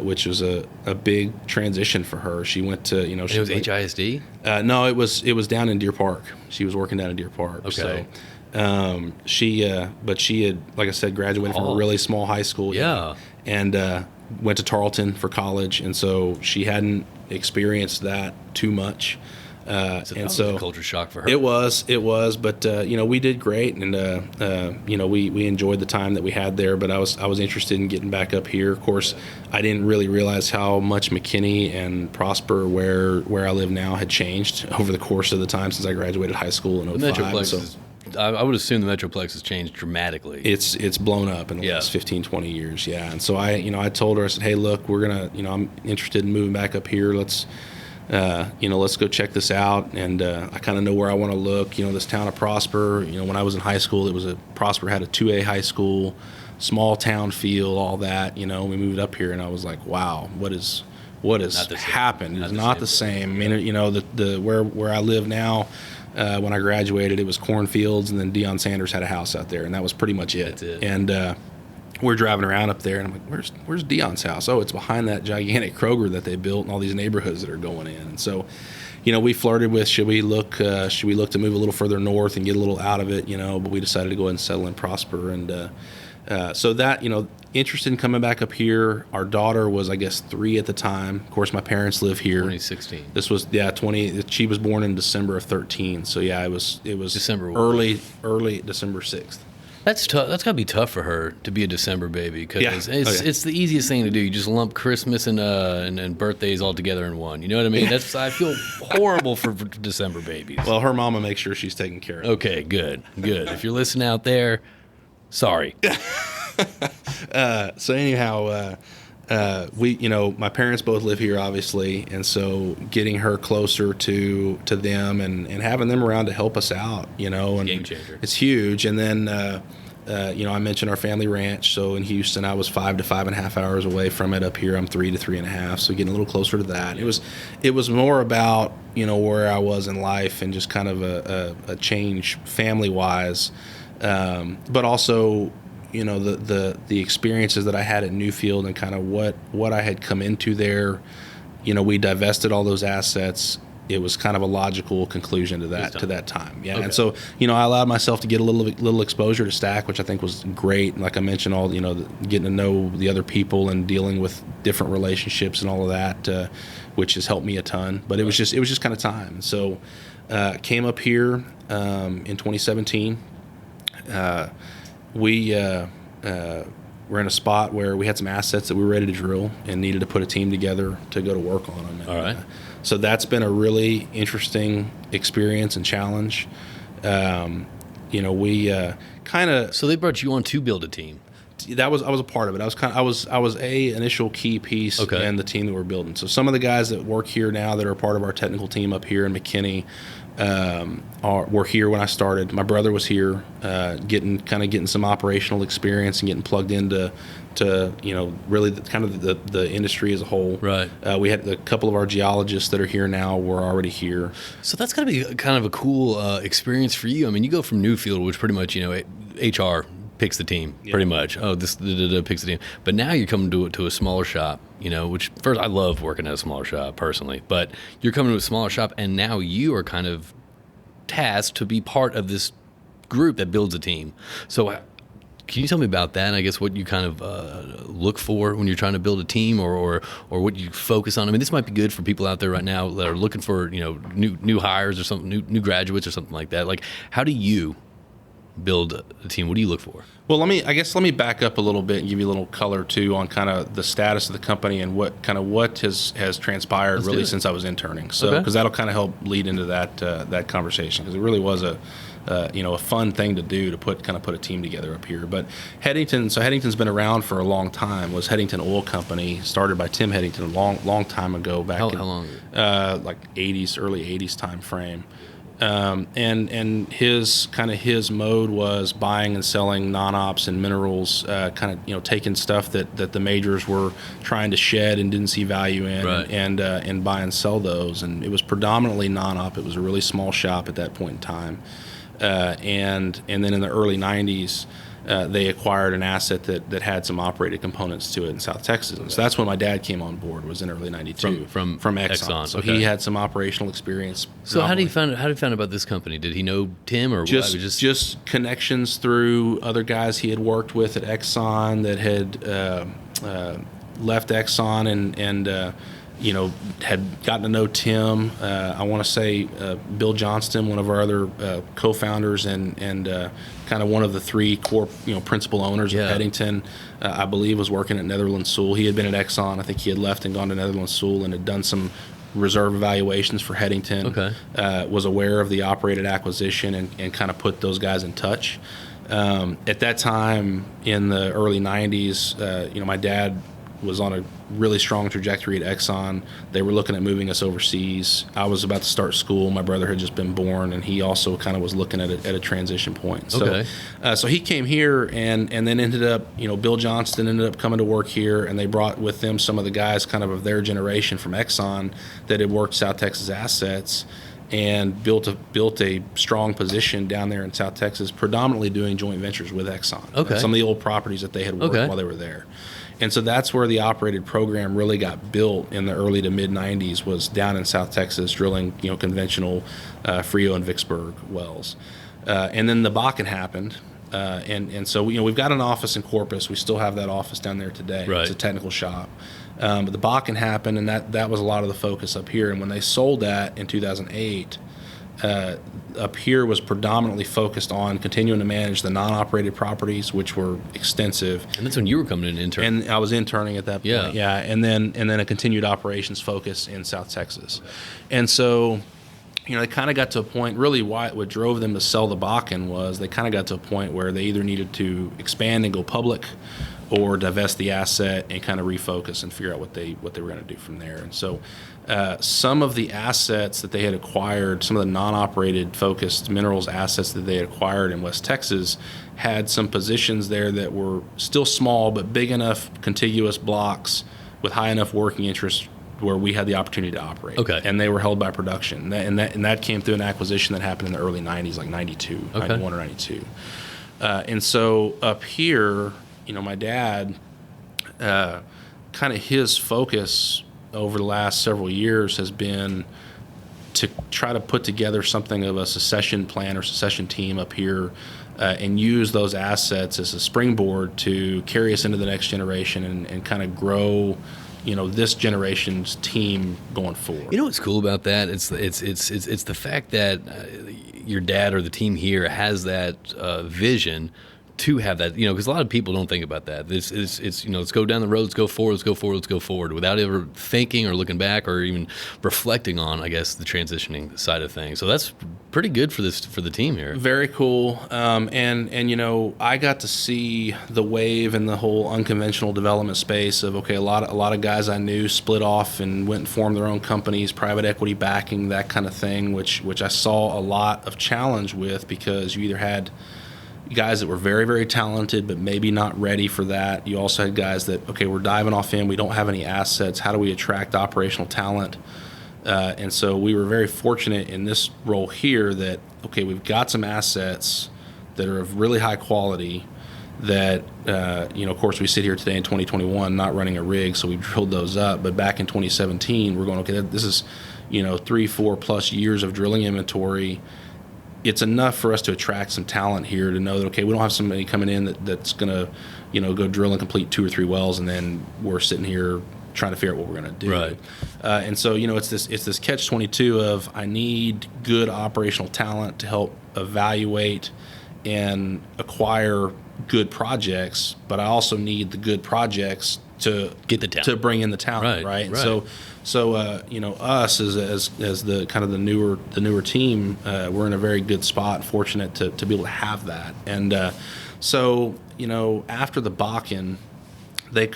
Which was a big transition for her. She went to, it was HISD? No, it was down in Deer Park. She was working down in Deer Park. Okay. So, she had, like I said, graduated from a really small high school. Yeah. And went to Tarleton for college, and so she hadn't experienced that too much. So was a culture shock for her. It was, but we did great, and we enjoyed the time that we had there. But I was interested in getting back up here. Of course, I didn't really realize how much McKinney and Prosper, where I live now, had changed over the course of the time since I graduated high school in 05. The Metroplex is I would assume the Metroplex has changed dramatically. It's blown up in the last 15, 20 years. Yeah. And so I told her, I said, hey, look, we're going to, I'm interested in moving back up here. Let's go check this out. And I kind of know where I want to look. This town of Prosper, when I was in high school, Prosper had a 2A high school, small town feel, all that. We moved up here, and I was like, wow, what has happened? It's not the same. I mean, the where I live now, when I graduated, it was cornfields, and then Deion Sanders had a house out there, and that was pretty much it. That's it. And we're driving around up there, and I'm like, where's Deion's house? Oh, it's behind that gigantic Kroger that they built and all these neighborhoods that are going in. And so, we flirted with, should we look to move a little further north and get a little out of it, but we decided to go ahead and settle in Prosper. And so that, interested in coming back up here. Our daughter was, I guess, 3 at the time. Of course, my parents live here. 2016. This was 20. She was born in December of 13. So yeah, it was December early December 6th. That's tough. That's gotta be tough for her to be a December baby, because it's the easiest thing to do. You just lump Christmas and birthdays all together in one. You know what I mean? I feel horrible for December babies. Well, her mama makes sure she's taken care of. Okay, good. If you're listening out there, sorry. So anyhow, my parents both live here, obviously, and so getting her closer to them and having them around to help us out, and game changer. It's huge. And then, I mentioned our family ranch. So in Houston, I was 5 to 5.5 hours away from it. Up here, I'm 3 to 3.5. So getting a little closer to that. It was more about, where I was in life and just kind of a change family wise, but also, the experiences that I had at Newfield and kind of what I had come into there. We divested all those assets. It was kind of a logical conclusion to that time. Yeah. Okay. And so, I allowed myself to get a little exposure to Stack, which I think was great. And like I mentioned, getting to know the other people and dealing with different relationships and all of that, which has helped me a ton. But it was just kind of time. So, came up here in 2017. We were in a spot where we had some assets that we were ready to drill and needed to put a team together to go to work on them. And, all right. So that's been a really interesting experience and challenge. We kind of. So they brought you on to build a team. I was a part of it. I was a initial key piece in the team that we're building. So some of the guys that work here now that are part of our technical team up here in McKinney were here when I started. My brother was here, getting some operational experience and getting plugged into really the industry as a whole. Right. We had a couple of our geologists that are here now were already here. So that's got to be kind of a cool experience for you. I mean, you go from Newfield, which pretty much HR picks the team, pretty much. Oh, this picks the team. But now you're coming to a smaller shop, which first I love working at a smaller shop personally, but you're coming to a smaller shop and now you are kind of tasked to be part of this group that builds a team. So can you tell me about that? And I guess what you kind of look for when you're trying to build a team or what you focus on? I mean, this might be good for people out there right now that are looking for, new hires or something, new graduates or something like that. Like, how do you build a team? What do you look for? Well, let me back up a little bit and give you a little color too on kind of the status of the company and what has transpired since I was interning. So because that'll kind of help lead into that conversation, because it really was a fun thing to do to put a team together up here. But Headington's been around for a long time. Was Headington Oil Company, started by Tim Headington a long time ago, back how long? Like 80s, early 80s time frame. And his mode was buying and selling non-ops and minerals, taking stuff that the majors were trying to shed and didn't see value in, right, and buy and sell those. And it was predominantly non-op. It was a really small shop at that point in time. And then in the early 90s, they acquired an asset that had some operated components to it in South Texas. And so that's when my dad came on board, was in early 92 from Exxon. So he had some operational experience. So how did he find out about this company? Did he know Tim or just connections through other guys he had worked with at Exxon that had left Exxon and had gotten to know Tim. I want to say Bill Johnston, one of our other co-founders and kind of one of the 3 core principal owners of Headington, I believe was working at Netherland Sewell. He had been at Exxon. I think he had left and gone to Netherland Sewell and had done some reserve evaluations for Headington. Okay. Was aware of the operated acquisition and kind of put those guys in touch. At that time in the early 90s, my dad was on a really strong trajectory at Exxon. They were looking at moving us overseas. I was about to start school. My brother had just been born, and he also kind of was looking at a transition point. So, okay. So he came here and then ended up, Bill Johnston ended up coming to work here, and they brought with them some of the guys kind of their generation from Exxon that had worked South Texas assets and built a strong position down there in South Texas, predominantly doing joint ventures with Exxon. Okay. Some of the old properties that they had worked while they were there. And so that's where the operated program really got built in the early to mid 90s, was down in South Texas drilling, conventional Frio and Vicksburg wells. And then the Bakken happened. And so, we've got an office in Corpus. We still have that office down there today. Right. It's a technical shop. But the Bakken happened, and that was a lot of the focus up here. And when they sold that in 2008, up here was predominantly focused on continuing to manage the non-operated properties, which were extensive. And that's when you were coming in intern. And I was interning at that point. Yeah. And then a continued operations focus in South Texas. And so, they kind of got to a point, really what drove them to sell the Bakken was they kind of got to a point where they either needed to expand and go public or divest the asset and kind of refocus and figure out what they were going to do from there. And so some of the assets that they had acquired, some of the non-operated focused minerals assets that they had acquired in West Texas had some positions there that were still small but big enough contiguous blocks with high enough working interest where we had the opportunity to operate. Okay. And they were held by production. And that came through an acquisition that happened in the early 90s, like 92, 91 or 92. And so up here, my dad, kind of his focus over the last several years has been to try to put together something of a succession plan or succession team up here and use those assets as a springboard to carry us into the next generation and kind of grow this generation's team going forward. You know what's cool about that? It's the fact that your dad or the team here has that vision to have that, because a lot of people don't think about that. It's let's go down the road, let's go forward, without ever thinking or looking back or even reflecting on, I guess, the transitioning side of things. So that's pretty good for the team here. Very cool. And I got to see the wave in the whole unconventional development space of, a lot of guys I knew split off and went and formed their own companies, private equity backing, that kind of thing, which I saw a lot of challenge with, because you either had guys that were very, very talented but maybe not ready for that. You also had guys that, we're diving off in, we don't have any assets. How do we attract operational talent? And so we were very fortunate in this role here that, we've got some assets that are of really high quality that, of course, we sit here today in 2021 not running a rig, so we drilled those up. But back in 2017, we're going, this is, 3-4 plus years of drilling inventory. It's enough for us to attract some talent here to know that, we don't have somebody coming in that's going to, go drill and complete 2 or 3 wells, and then we're sitting here trying to figure out what we're going to do. Right. And so, it's this catch-22 of I need good operational talent to help evaluate and acquire good projects, but I also need the good projects to get the talent, to bring in the talent, right? So us as the kind of the newer team, we're in a very good spot, fortunate to be able to have that. And so after the Bakken, they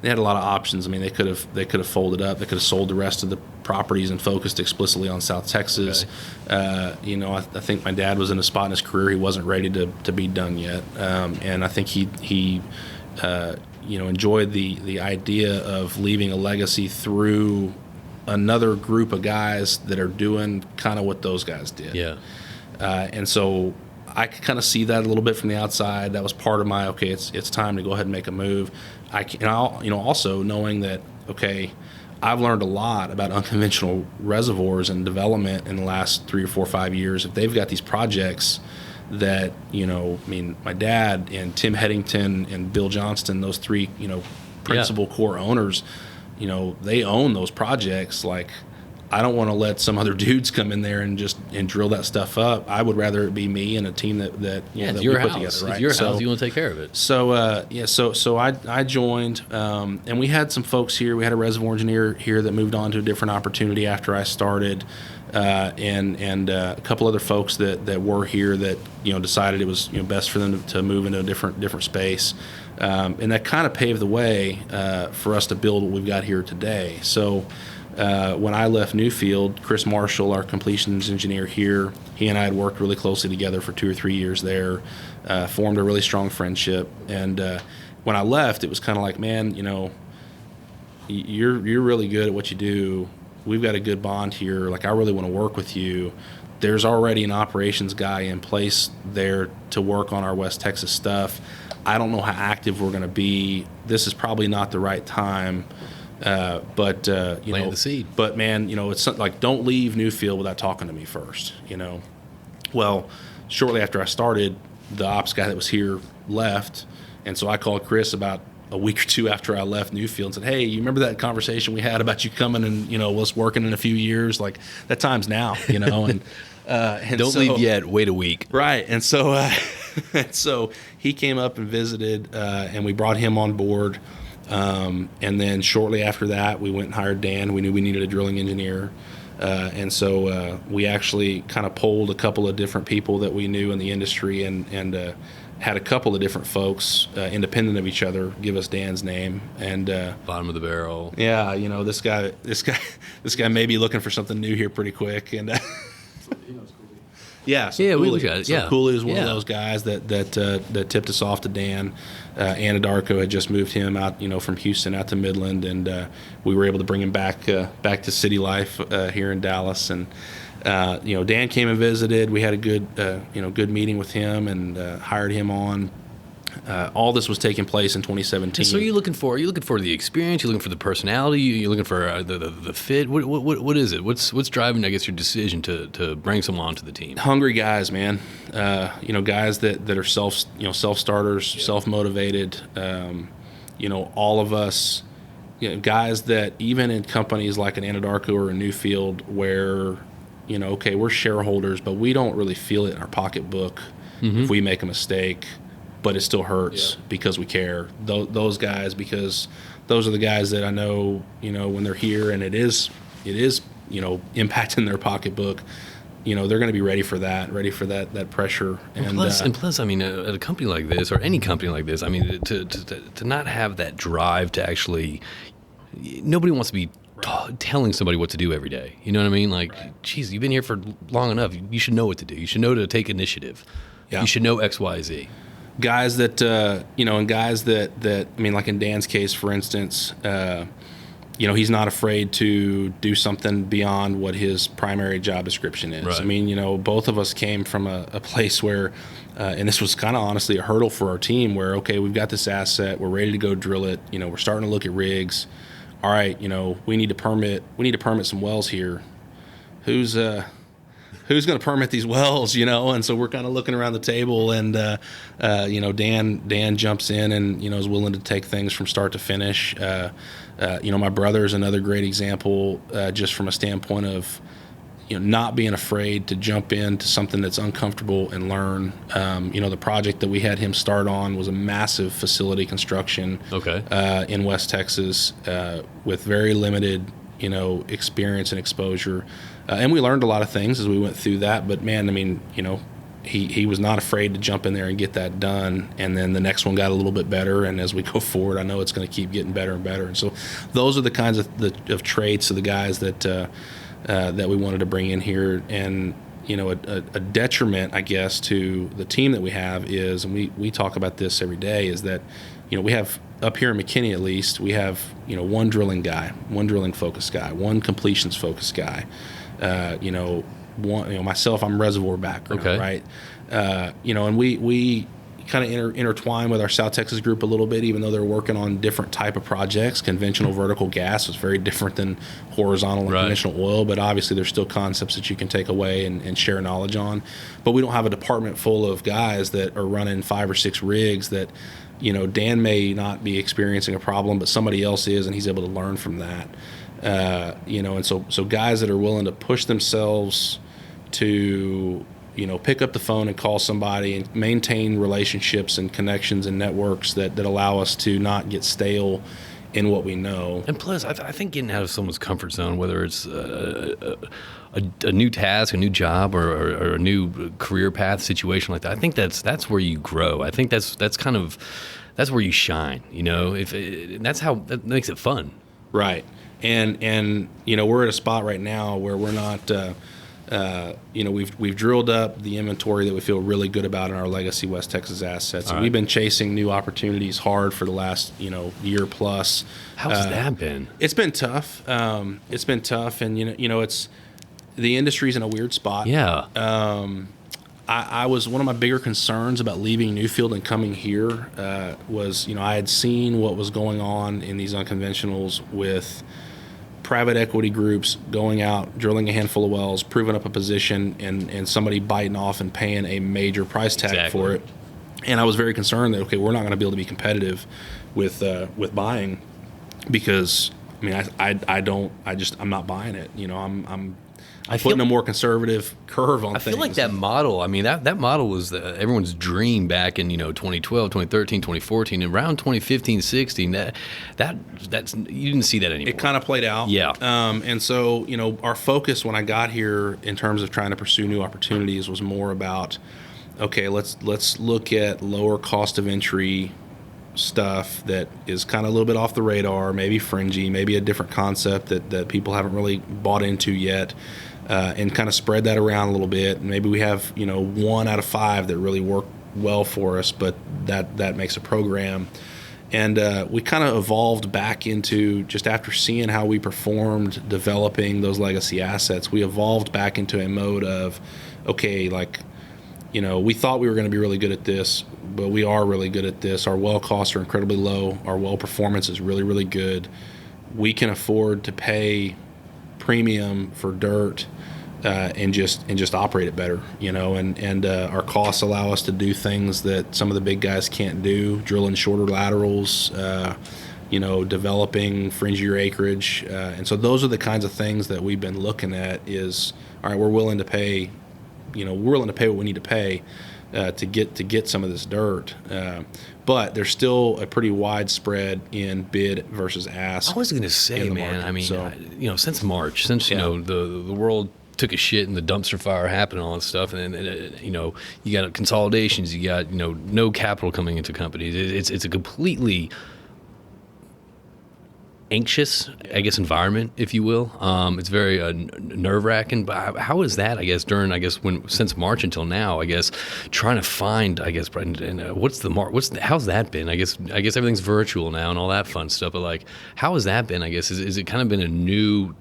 had a lot of options. I mean, they could have folded up, they could have sold the rest of the properties and focused explicitly on South Texas. Okay. I think my dad was in a spot in his career he wasn't ready to be done yet, and I think he enjoyed the idea of leaving a legacy through another group of guys that are doing kind of what those guys did. Yeah. And so I could kind of see that a little bit from the outside. That was part of my, it's time to go ahead and make a move. Also knowing that, I've learned a lot about unconventional reservoirs and development in the last 3 or 4 or 5 years. If they've got these projects that, my dad and Tim Headington and Bill Johnston, those 3, principal core owners, they own those projects like I don't want to let some other dudes come in there and drill that stuff up. I would rather it be me and a team that that it's we your put house. together. Right? It's your house. You want to take care of it. So I joined, and we had some folks here. We had a reservoir engineer here that moved on to a different opportunity after I started, and a couple other folks that were here that decided it was best for them to move into a different space, and that kind of paved the way for us to build what we've got here today. So. When I left Newfield, Chris Marshall, our completions engineer here, he and I had worked really closely together for 2 or 3 years there, formed a really strong friendship. And when I left, it was kind of like, man, you're really good at what you do. We've got a good bond here. Like, I really want to work with you. There's already an operations guy in place there to work on our West Texas stuff. I don't know how active we're going to be. This is probably not the right time. But plant the seed. But man, it's like, don't leave Newfield without talking to me first. Well, shortly after I started, the ops guy that was here left, and so I called Chris about a week or two after I left Newfield and said, "Hey, you remember that conversation we had about you coming and us working in a few years? Like, that time's now, and." And don't leave yet. Wait a week. Right, and so so he came up and visited, and we brought him on board. And then shortly after that, we went and hired Dan. We knew we needed a drilling engineer. And so we actually kind of polled a couple of different people that we knew in the industry and had a couple of different folks, independent of each other, give us Dan's name. And bottom of the barrel. Yeah, this guy may be looking for something new here pretty quick. And yeah, so we look at it. So Cooley was one of those guys that tipped us off to Dan. Anadarko had just moved him out, from Houston out to Midland, and we were able to bring him back to city life here in Dallas. And Dan came and visited. We had a good meeting with him and hired him on. All this was taking place in 2017. So you're looking for the experience, you're looking for the personality, you're looking for the fit. What is it? What's driving, I guess, your decision to bring someone onto the team? Hungry guys, man. Guys that are self-starters, self-motivated. All of us, guys that even in companies like an Anadarko or a Newfield where, okay, we're shareholders, but we don't really feel it in our pocketbook if we make a mistake. But it still hurts because we care. Those guys, because those are the guys that I know, when they're here and it is, impacting their pocketbook, they're going to be ready for that pressure. And plus, I mean, at a company like this or any company like this, I mean, to not have that drive to actually, nobody wants to be telling somebody what to do every day. You know what I mean? Like, geez, you've been here for long enough. You should know what to do. You should know to take initiative. Yeah. You should know X, Y, Z. Guys that, and guys that, I mean, like in Dan's case, for instance, he's not afraid to do something beyond what his primary job description is. Right. I mean, both of us came from a place where, and this was kind of honestly a hurdle for our team where, okay, we've got this asset, we're ready to go drill it, we're starting to look at rigs. All right, we need to permit some wells here. Who's going to permit these wells, And so we're kind of looking around the table, and Dan jumps in and is willing to take things from start to finish. My brother is another great example, just from a standpoint of not being afraid to jump into something that's uncomfortable and learn. The project that we had him start on was a massive facility construction. In West Texas, with very limited experience and exposure. And we learned a lot of things as we went through that. But, man, I mean, he was not afraid to jump in there and get that done. And then the next one got a little bit better. And as we go forward, I know it's going to keep getting better and better. And so those are the kinds of traits of the guys that we wanted to bring in here. And, a detriment, I guess, to the team that we have is, and we talk about this every day, is that, we have up here in McKinney, at least, we have, one drilling guy, one drilling focused guy, one completions focused guy. Myself, I'm reservoir background, right? And we kind of intertwine with our South Texas group a little bit, even though they're working on different type of projects. Conventional vertical gas is very different than horizontal and conventional oil, but obviously there's still concepts that you can take away and share knowledge on. But we don't have a department full of guys that are running 5 or 6 rigs that Dan may not be experiencing a problem, but somebody else is, and he's able to learn from that. And so guys that are willing to push themselves to, pick up the phone and call somebody and maintain relationships and connections and networks that allow us to not get stale in what we know. And plus, I think getting out of someone's comfort zone, whether it's a new task, a new job, or a new career path situation like that, I think that's where you grow. I think that's where you shine. That makes it fun. Right. And we're at a spot right now where we're not. We've drilled up the inventory that we feel really good about in our legacy West Texas assets. And we've been chasing new opportunities hard for the last, year plus. How's that been? It's been tough. And it's the industry's in a weird spot. Yeah. I was one of my bigger concerns about leaving Newfield and coming here was, I had seen what was going on in these unconventionals with private equity groups going out, drilling a handful of wells, proving up a position, and somebody biting off and paying a major price tag for it. And I was very concerned that, we're not going to be able to be competitive with buying because, I'm not buying it. I'm putting a more conservative curve on things. I feel like that model, that model was everyone's dream back in, 2012, 2013, 2014, and around 2015, 16, that's you didn't see that anymore. It kind of played out. Yeah. And so, our focus when I got here in terms of trying to pursue new opportunities was more about, let's look at lower cost of entry stuff that is kind of a little bit off the radar, maybe fringy, maybe a different concept that people haven't really bought into yet. And kind of spread that around a little bit. And maybe we have, 1 out of 5 that really work well for us, but that makes a program. And we kind of evolved back into, just after seeing how we performed developing those legacy assets, we evolved back into a mode of, we thought we were going to be really good at this, but we are really good at this. Our well costs are incredibly low. Our well performance is really, really good. We can afford to pay premium for dirt and just operate it better, and our costs allow us to do things that some of the big guys can't do, drilling shorter laterals, developing fringier acreage. And so those are the kinds of things that we've been looking at is, all right, we're willing to pay what we need to pay to get some of this dirt. But there's still a pretty wide spread in bid versus ask. I was going to say, man, market. Since March, the world took a shit and the dumpster fire happened and all that stuff, and you got consolidations, you got, no capital coming into companies. It's a completely anxious, environment, if you will. It's very nerve-wracking. But how is that, since March until now, trying to find, how's that been? I guess everything's virtual now and all that fun stuff. But how has that been? Is it kind of been a new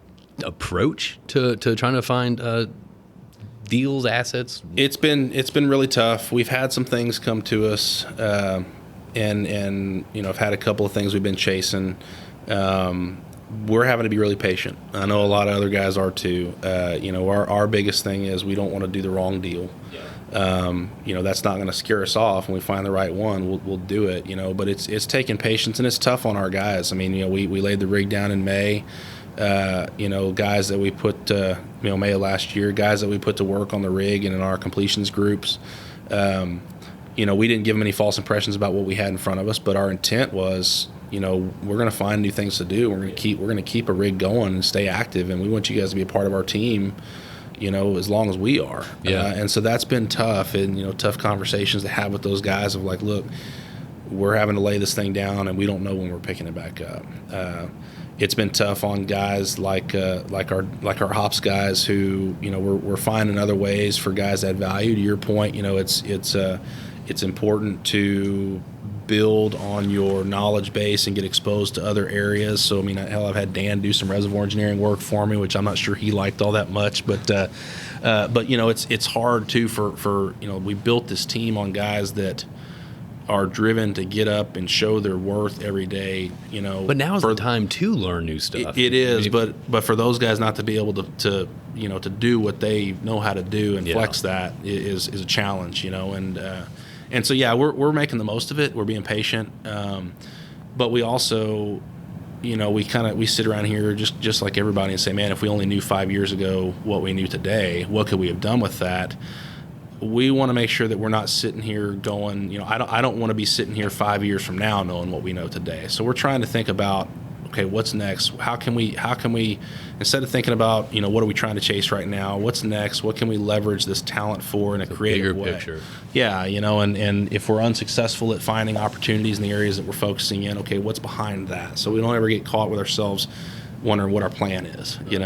approach to trying to find deals, assets? It's been really tough. We've had some things come to us, and I've had a couple of things we've been chasing. We're having to be really patient. I know a lot of other guys are too. Our biggest thing is we don't want to do the wrong deal. Yeah. That's not going to scare us off. When we find the right one, we'll do it. But it's taking patience, and it's tough on our guys. We laid the rig down in May. Guys that we put, May of last year, guys that we put to work on the rig and in our completions groups. We didn't give them any false impressions about what we had in front of us, but our intent was, we're going to find new things to do. We're going to keep a rig going and stay active, and we want you guys to be a part of our team, as long as we are. Yeah. And so that's been tough, and tough conversations to have with those guys of look, we're having to lay this thing down, and we don't know when we're picking it back up. It's been tough on guys like our hops guys who we're finding other ways for guys that value. To your point, it's important to build on your knowledge base and get exposed to other areas. So I've had Dan do some reservoir engineering work for me, which I'm not sure he liked all that much. But it's hard too for we built this team on guys that are driven to get up and show their worth every day, But now is the time to learn new stuff. It is, but for those guys not to be able to do what they know how to do and flex that is a challenge, and And so, yeah, we're making the most of it. We're being patient. But we also, we sit around here just like everybody and say, man, if we only knew 5 years ago what we knew today, what could we have done with that? We want to make sure that we're not sitting here going, I don't want to be sitting here 5 years from now knowing what we know today. So we're trying to think about, okay, what's next? How can we, instead of thinking about, what are we trying to chase right now? What's next? What can we leverage this talent for in a creative way? Picture. Yeah, and if we're unsuccessful at finding opportunities in the areas that we're focusing in, okay, what's behind that? So we don't ever get caught with ourselves wondering what our plan is. We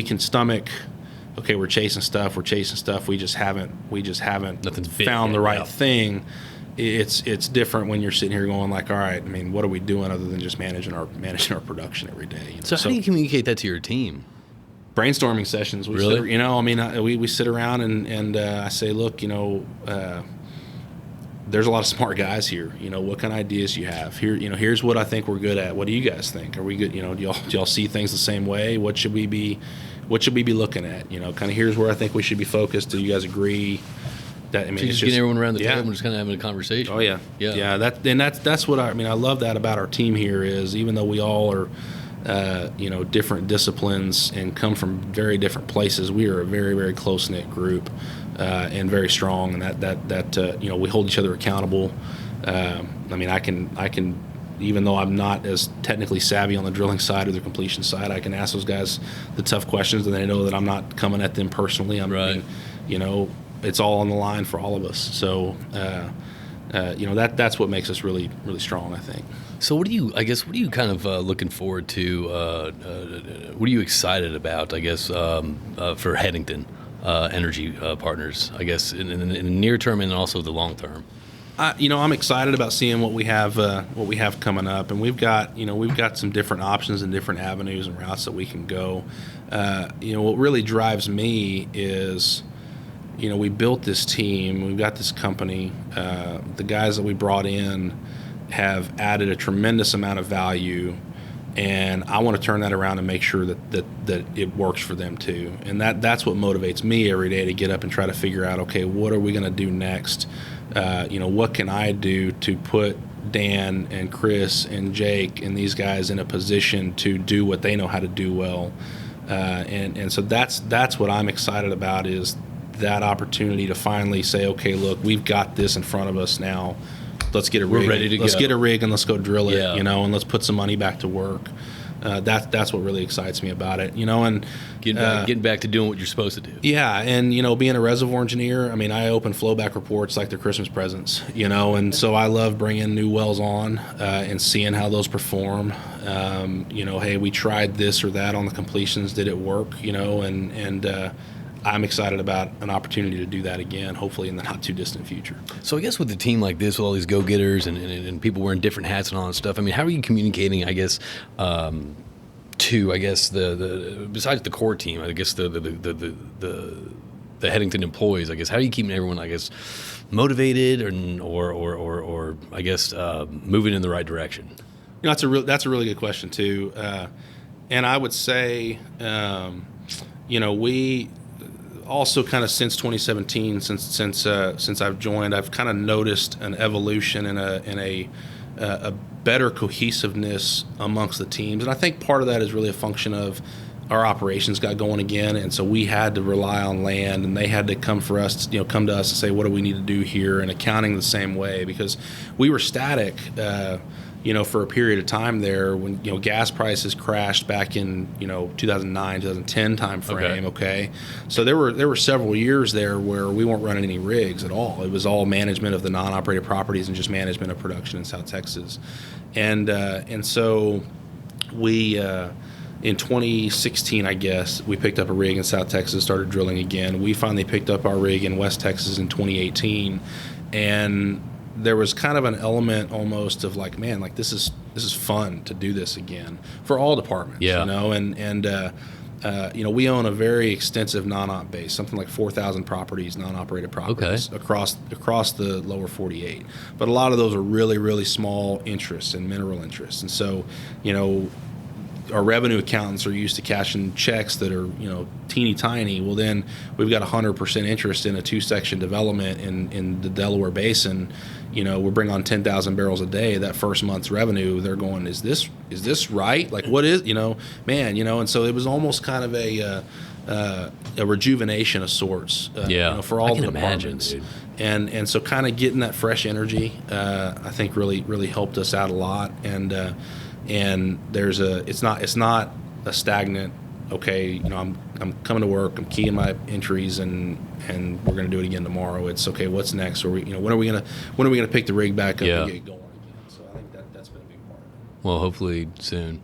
can stomach, okay, we're chasing stuff. We just haven't found the right thing. It's different when you're sitting here going like, all right, what are we doing other than just managing our production every day? So how do you communicate that to your team? Brainstorming sessions. We sit around and I say, look, there's a lot of smart guys here. What kind of ideas you have here? Here's what I think we're good at. What do you guys think? Are we good? Do y'all see things the same way? What should we be looking at? Kind of here's where I think we should be focused. Do you guys agree? That, so just getting everyone around the table and just kind of having a conversation. Oh yeah. That's what I love that about our team here is even though we all are, different disciplines and come from very different places, we are a very, very close knit group, and very strong. And that we hold each other accountable. I can, even though I'm not as technically savvy on the drilling side or the completion side, I can ask those guys the tough questions, and they know that I'm not coming at them personally. It's all on the line for all of us. So, that's what makes us really, really strong, I think. So what are you kind of looking forward to? What are you excited about, I guess, for Headington Energy Partners, I guess, in the near term and also the long term? I'm excited about seeing what we have coming up, and we've got some different options and different avenues and routes that we can go. What really drives me is, we built this team, we've got this company. The guys that we brought in have added a tremendous amount of value, and I want to turn that around and make sure that it works for them too. And that's what motivates me every day to get up and try to figure out, okay, what are we going to do next? What can I do to put Dan and Chris and Jake and these guys in a position to do what they know how to do well? And so that's what I'm excited about, is that opportunity to finally say, okay, look, we've got this in front of us now. Let's get a rig. We're ready to go. Let's get a rig and let's go drill it, Yeah. And let's put some money back to work. That's what really excites me about it, and getting back to doing what you're supposed to do. Yeah, and being a reservoir engineer, I open flowback reports like they're Christmas presents, and so I love bringing new wells on and seeing how those perform. Hey, we tried this or that on the completions, did it work? And I'm excited about an opportunity to do that again, hopefully in the not too distant future. So I guess with a team like this, with all these go-getters and people wearing different hats and all that stuff, how are you communicating, I guess, to, I guess, the besides the core team, I guess the Headington employees, I guess, how are you keeping everyone, I guess, motivated or I guess moving in the right direction? That's a really good question too, and I would say, we also kind of since 2017, since I've joined, I've kind of noticed an evolution and a better cohesiveness amongst the teams, and I think part of that is really a function of our operations got going again, and so we had to rely on land, and they had to come to us and say, what do we need to do here, and accounting the same way, because we were static. For a period of time there when, gas prices crashed back in, 2009, 2010 time frame. Okay. So there were several years there where we weren't running any rigs at all. It was all management of the non-operated properties and just management of production in South Texas. And so we, in 2016, I guess, we picked up a rig in South Texas, started drilling again. We finally picked up our rig in West Texas in 2018. And there was kind of an element almost of like, man, like this is fun to do this again for all departments, Yeah. And we own a very extensive non-op base, something like 4,000 properties, non-operated properties across the lower 48. But a lot of those are really, really small interests and mineral interests. And so, our revenue accountants are used to cashing checks that are, teeny tiny. Well, then we've got 100% interest in a 2-section development in the Delaware Basin. We're bringing on 10,000 barrels a day. That first month's revenue, they're going, is this right? Like, what is, man, and so it was almost kind of a rejuvenation of sorts, for all the departments. And so kind of getting that fresh energy, I think really helped us out a lot. And it's not a stagnant, okay, I'm coming to work, I'm keying my entries, and we're going to do it again tomorrow. It's okay, what's next? Or when are we going to pick the rig back up and get going again? So I think that's been a big part of it. Well, hopefully soon.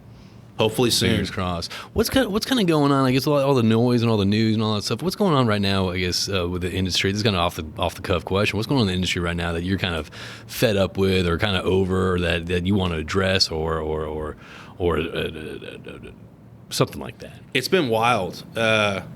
Fingers crossed. What's kind of going on? I guess all the noise and all the news and all that stuff. What's going on right now? I guess with the industry. This is kind of off the cuff question. What's going on in the industry right now that you're kind of fed up with, or kind of over, or that you want to address, or something like that? It's been wild.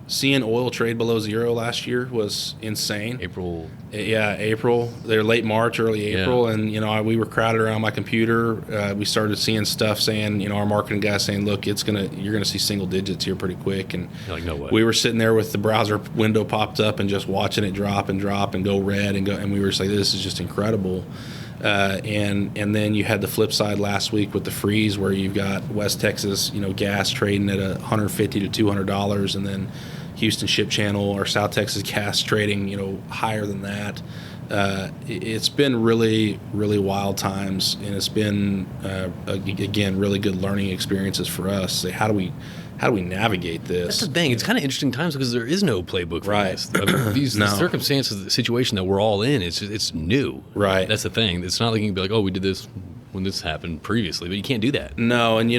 Seeing oil trade below zero last year was insane. April. They're late March, early April, and we were crowded around my computer. We started seeing stuff saying, our marketing guy saying, look, you're gonna see single digits here pretty quick, and you're like, no way. We were sitting there with the browser window popped up and just watching it drop and go red and we were just like, this is just incredible. And then you had the flip side last week with the freeze, where you've got West Texas, gas trading at $150 to $200, and then Houston Ship Channel or South Texas gas trading, higher than that. It's been really, really wild times, and it's been again really good learning experiences for us. So how do we navigate this? That's the thing. It's kind of interesting times because there is no playbook for this. The circumstances, the situation that we're all in, it's new. Right. That's the thing. It's not like you can be like, oh, we did this when this happened previously, but you can't do that. No, and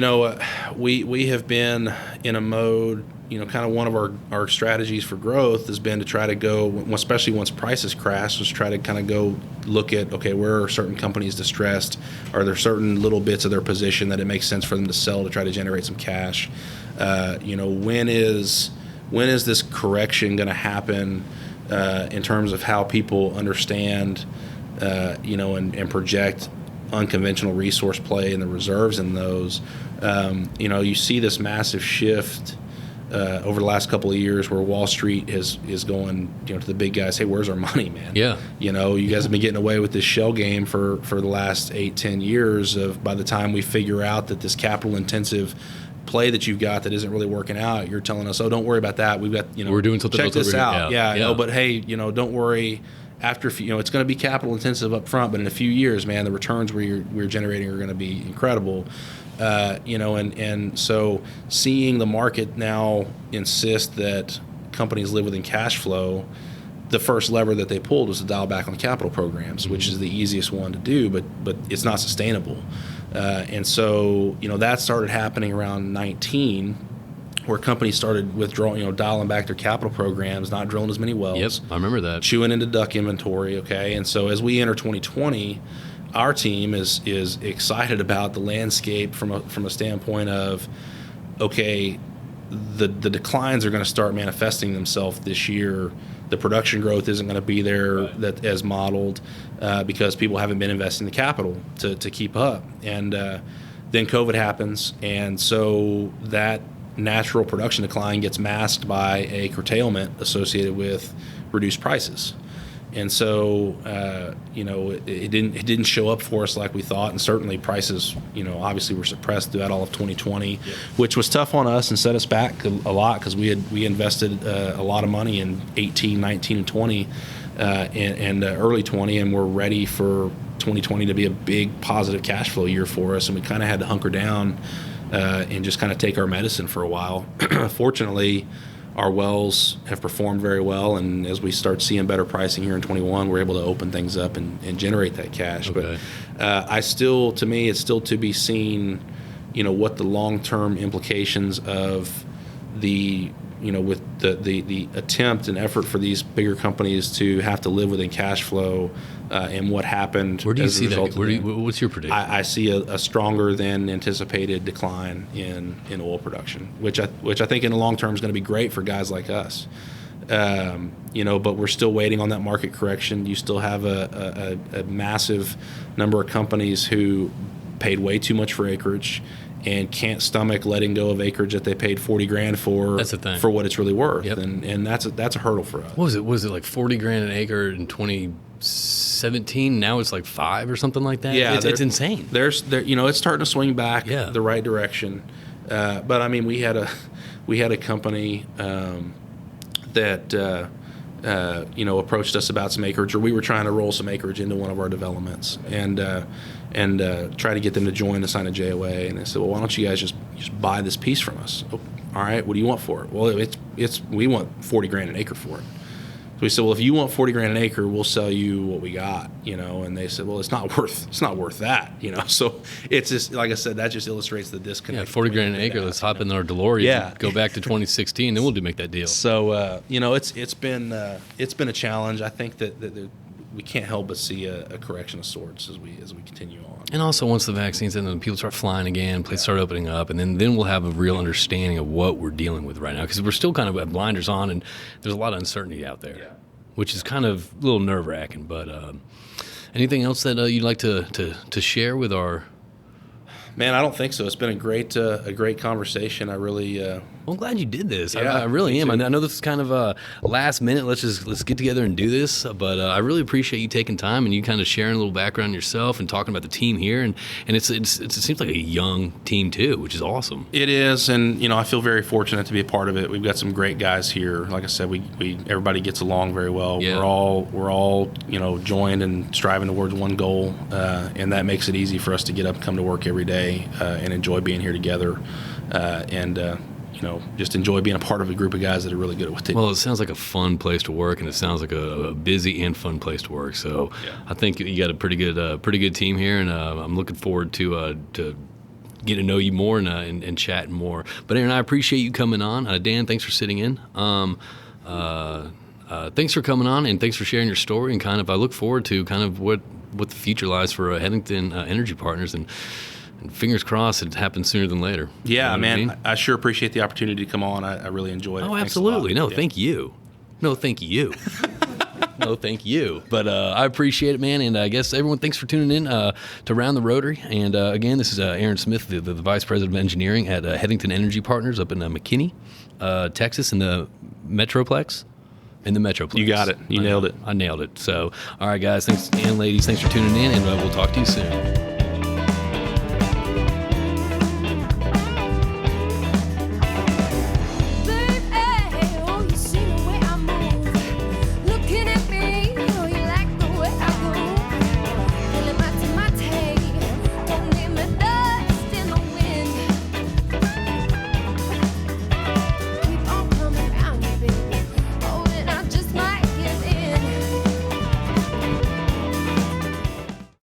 we have been in a mode. Kind of one of our strategies for growth has been to try to go, especially once prices crash, was try to kind of go look at, okay, where are certain companies distressed? Are there certain little bits of their position that it makes sense for them to sell to try to generate some cash? When is this correction going to happen in terms of how people understand, and project unconventional resource play and the reserves in those? You see this massive shift over the last couple of years where Wall Street is going, to the big guys, hey, where's our money, man? Yeah. You guys have been getting away with this shell game for the last 8-10 years of, by the time we figure out that this capital intensive play that you've got that isn't really working out, you're telling us, oh, don't worry about that. We've got, we're doing something check else this out. Yeah. But hey, don't worry. After it's going to be capital intensive up front, but in a few years, man, the returns we're generating are going to be incredible. And so seeing the market now insist that companies live within cash flow, the first lever that they pulled was to dial back on capital programs, which is the easiest one to do, but it's not sustainable. And so, that started happening around 19, where companies started withdrawing, dialing back their capital programs, not drilling as many wells. Yep, I remember that. Chewing into DUC inventory, okay? And so as we enter 2020, our team is excited about the landscape from a standpoint of, okay, the declines are going to start manifesting themselves this year. The production growth isn't going to be there that as modeled because people haven't been investing the capital to keep up. And then COVID happens, and so that natural production decline gets masked by a curtailment associated with reduced prices. And so, it didn't show up for us like we thought, and certainly prices, obviously were suppressed throughout all of 2020, which was tough on us and set us back a lot because we invested a lot of money in 18, 19, and 20, and early 20, and we're ready for 2020 to be a big positive cash flow year for us, and we kind of had to hunker down and just kind of take our medicine for a while. Fortunately, our wells have performed very well, and as we start seeing better pricing here in 21, we're able to open things up and generate that cash. Okay. But to me, it's still to be seen, what the long-term implications of with the attempt and effort for these bigger companies to have to live within cash flow and what happened. Where do you see that? What's your prediction? I see a stronger than anticipated decline in oil production, which I think in the long term is going to be great for guys like us. But we're still waiting on that market correction. You still have a massive number of companies who paid way too much for acreage and can't stomach letting go of acreage that they paid $40,000 for. That's the thing. For what it's really worth. Yep. And that's a hurdle for us. What was it? Was it like $40,000 an acre in 2017? Now it's like 5 or something like that. Yeah, it's insane. It's starting to swing back Yeah. the right direction. But I mean, we had a company that approached us about some acreage, or we were trying to roll some acreage into one of our developments, and try to get them to join to sign a JOA. And they said, well, why don't you guys just buy this piece from us? Oh, all right, what do you want for it? Well, we want $40,000 an acre for it. So we said, well, if you want $40,000 an acre, we'll sell you what we got, And they said, well, it's not worth that, So it's just, like I said, that just illustrates the disconnect. Yeah, $40,000 an acre. Let's hop in our DeLorean. And go back to 2016, then we'll make that deal. So it's been a challenge. I think that we can't help but see a correction of sorts as we continue on. And also, once the vaccine's in, then people start flying again, places start opening up, and then we'll have a real understanding of what we're dealing with right now, because we're still kind of at blinders on, and there's a lot of uncertainty out there, which is kind of a little nerve-wracking. But anything else that you'd like to share with our... Man, I don't think so. It's been a great conversation. I really... Well, I'm glad you did this. Yeah, I really am. too. I know this is kind of last minute. Let's get together and do this. But I really appreciate you taking time and you kind of sharing a little background yourself and talking about the team here. And it seems like a young team too, which is awesome. It is, and I feel very fortunate to be a part of it. We've got some great guys here. Like I said, we everybody gets along very well. Yeah. We're all joined and striving towards one goal, and that makes it easy for us to get up, come to work every day, and enjoy being here together, and just enjoy being a part of a group of guys that are really good at what they do. Well, it sounds like a fun place to work, and it sounds like a busy and fun place to work. So I think you got a pretty good team here, and I'm looking forward to get to know you more and chatting more. But Aaron, I appreciate you coming on. Dan, thanks for sitting in. Thanks for coming on, and thanks for sharing your story. And I look forward to kind of what the future lies for Headington Energy Partners, and fingers crossed it happens sooner than later. Yeah, man, I mean? I sure appreciate the opportunity to come on. I really enjoyed it. Oh, Thanks absolutely. a lot. No, thank you. No, thank you. No, thank you. But I appreciate it, man. And I guess everyone, thanks for tuning in to Round the Rotary. And again, this is Aaron Smith, the Vice President of Engineering at Headington Energy Partners up in McKinney, Texas, in the Metroplex. You got it. You nailed it. I nailed it. So, all right, guys. Thanks, and ladies. Thanks for tuning in, and we'll talk to you soon.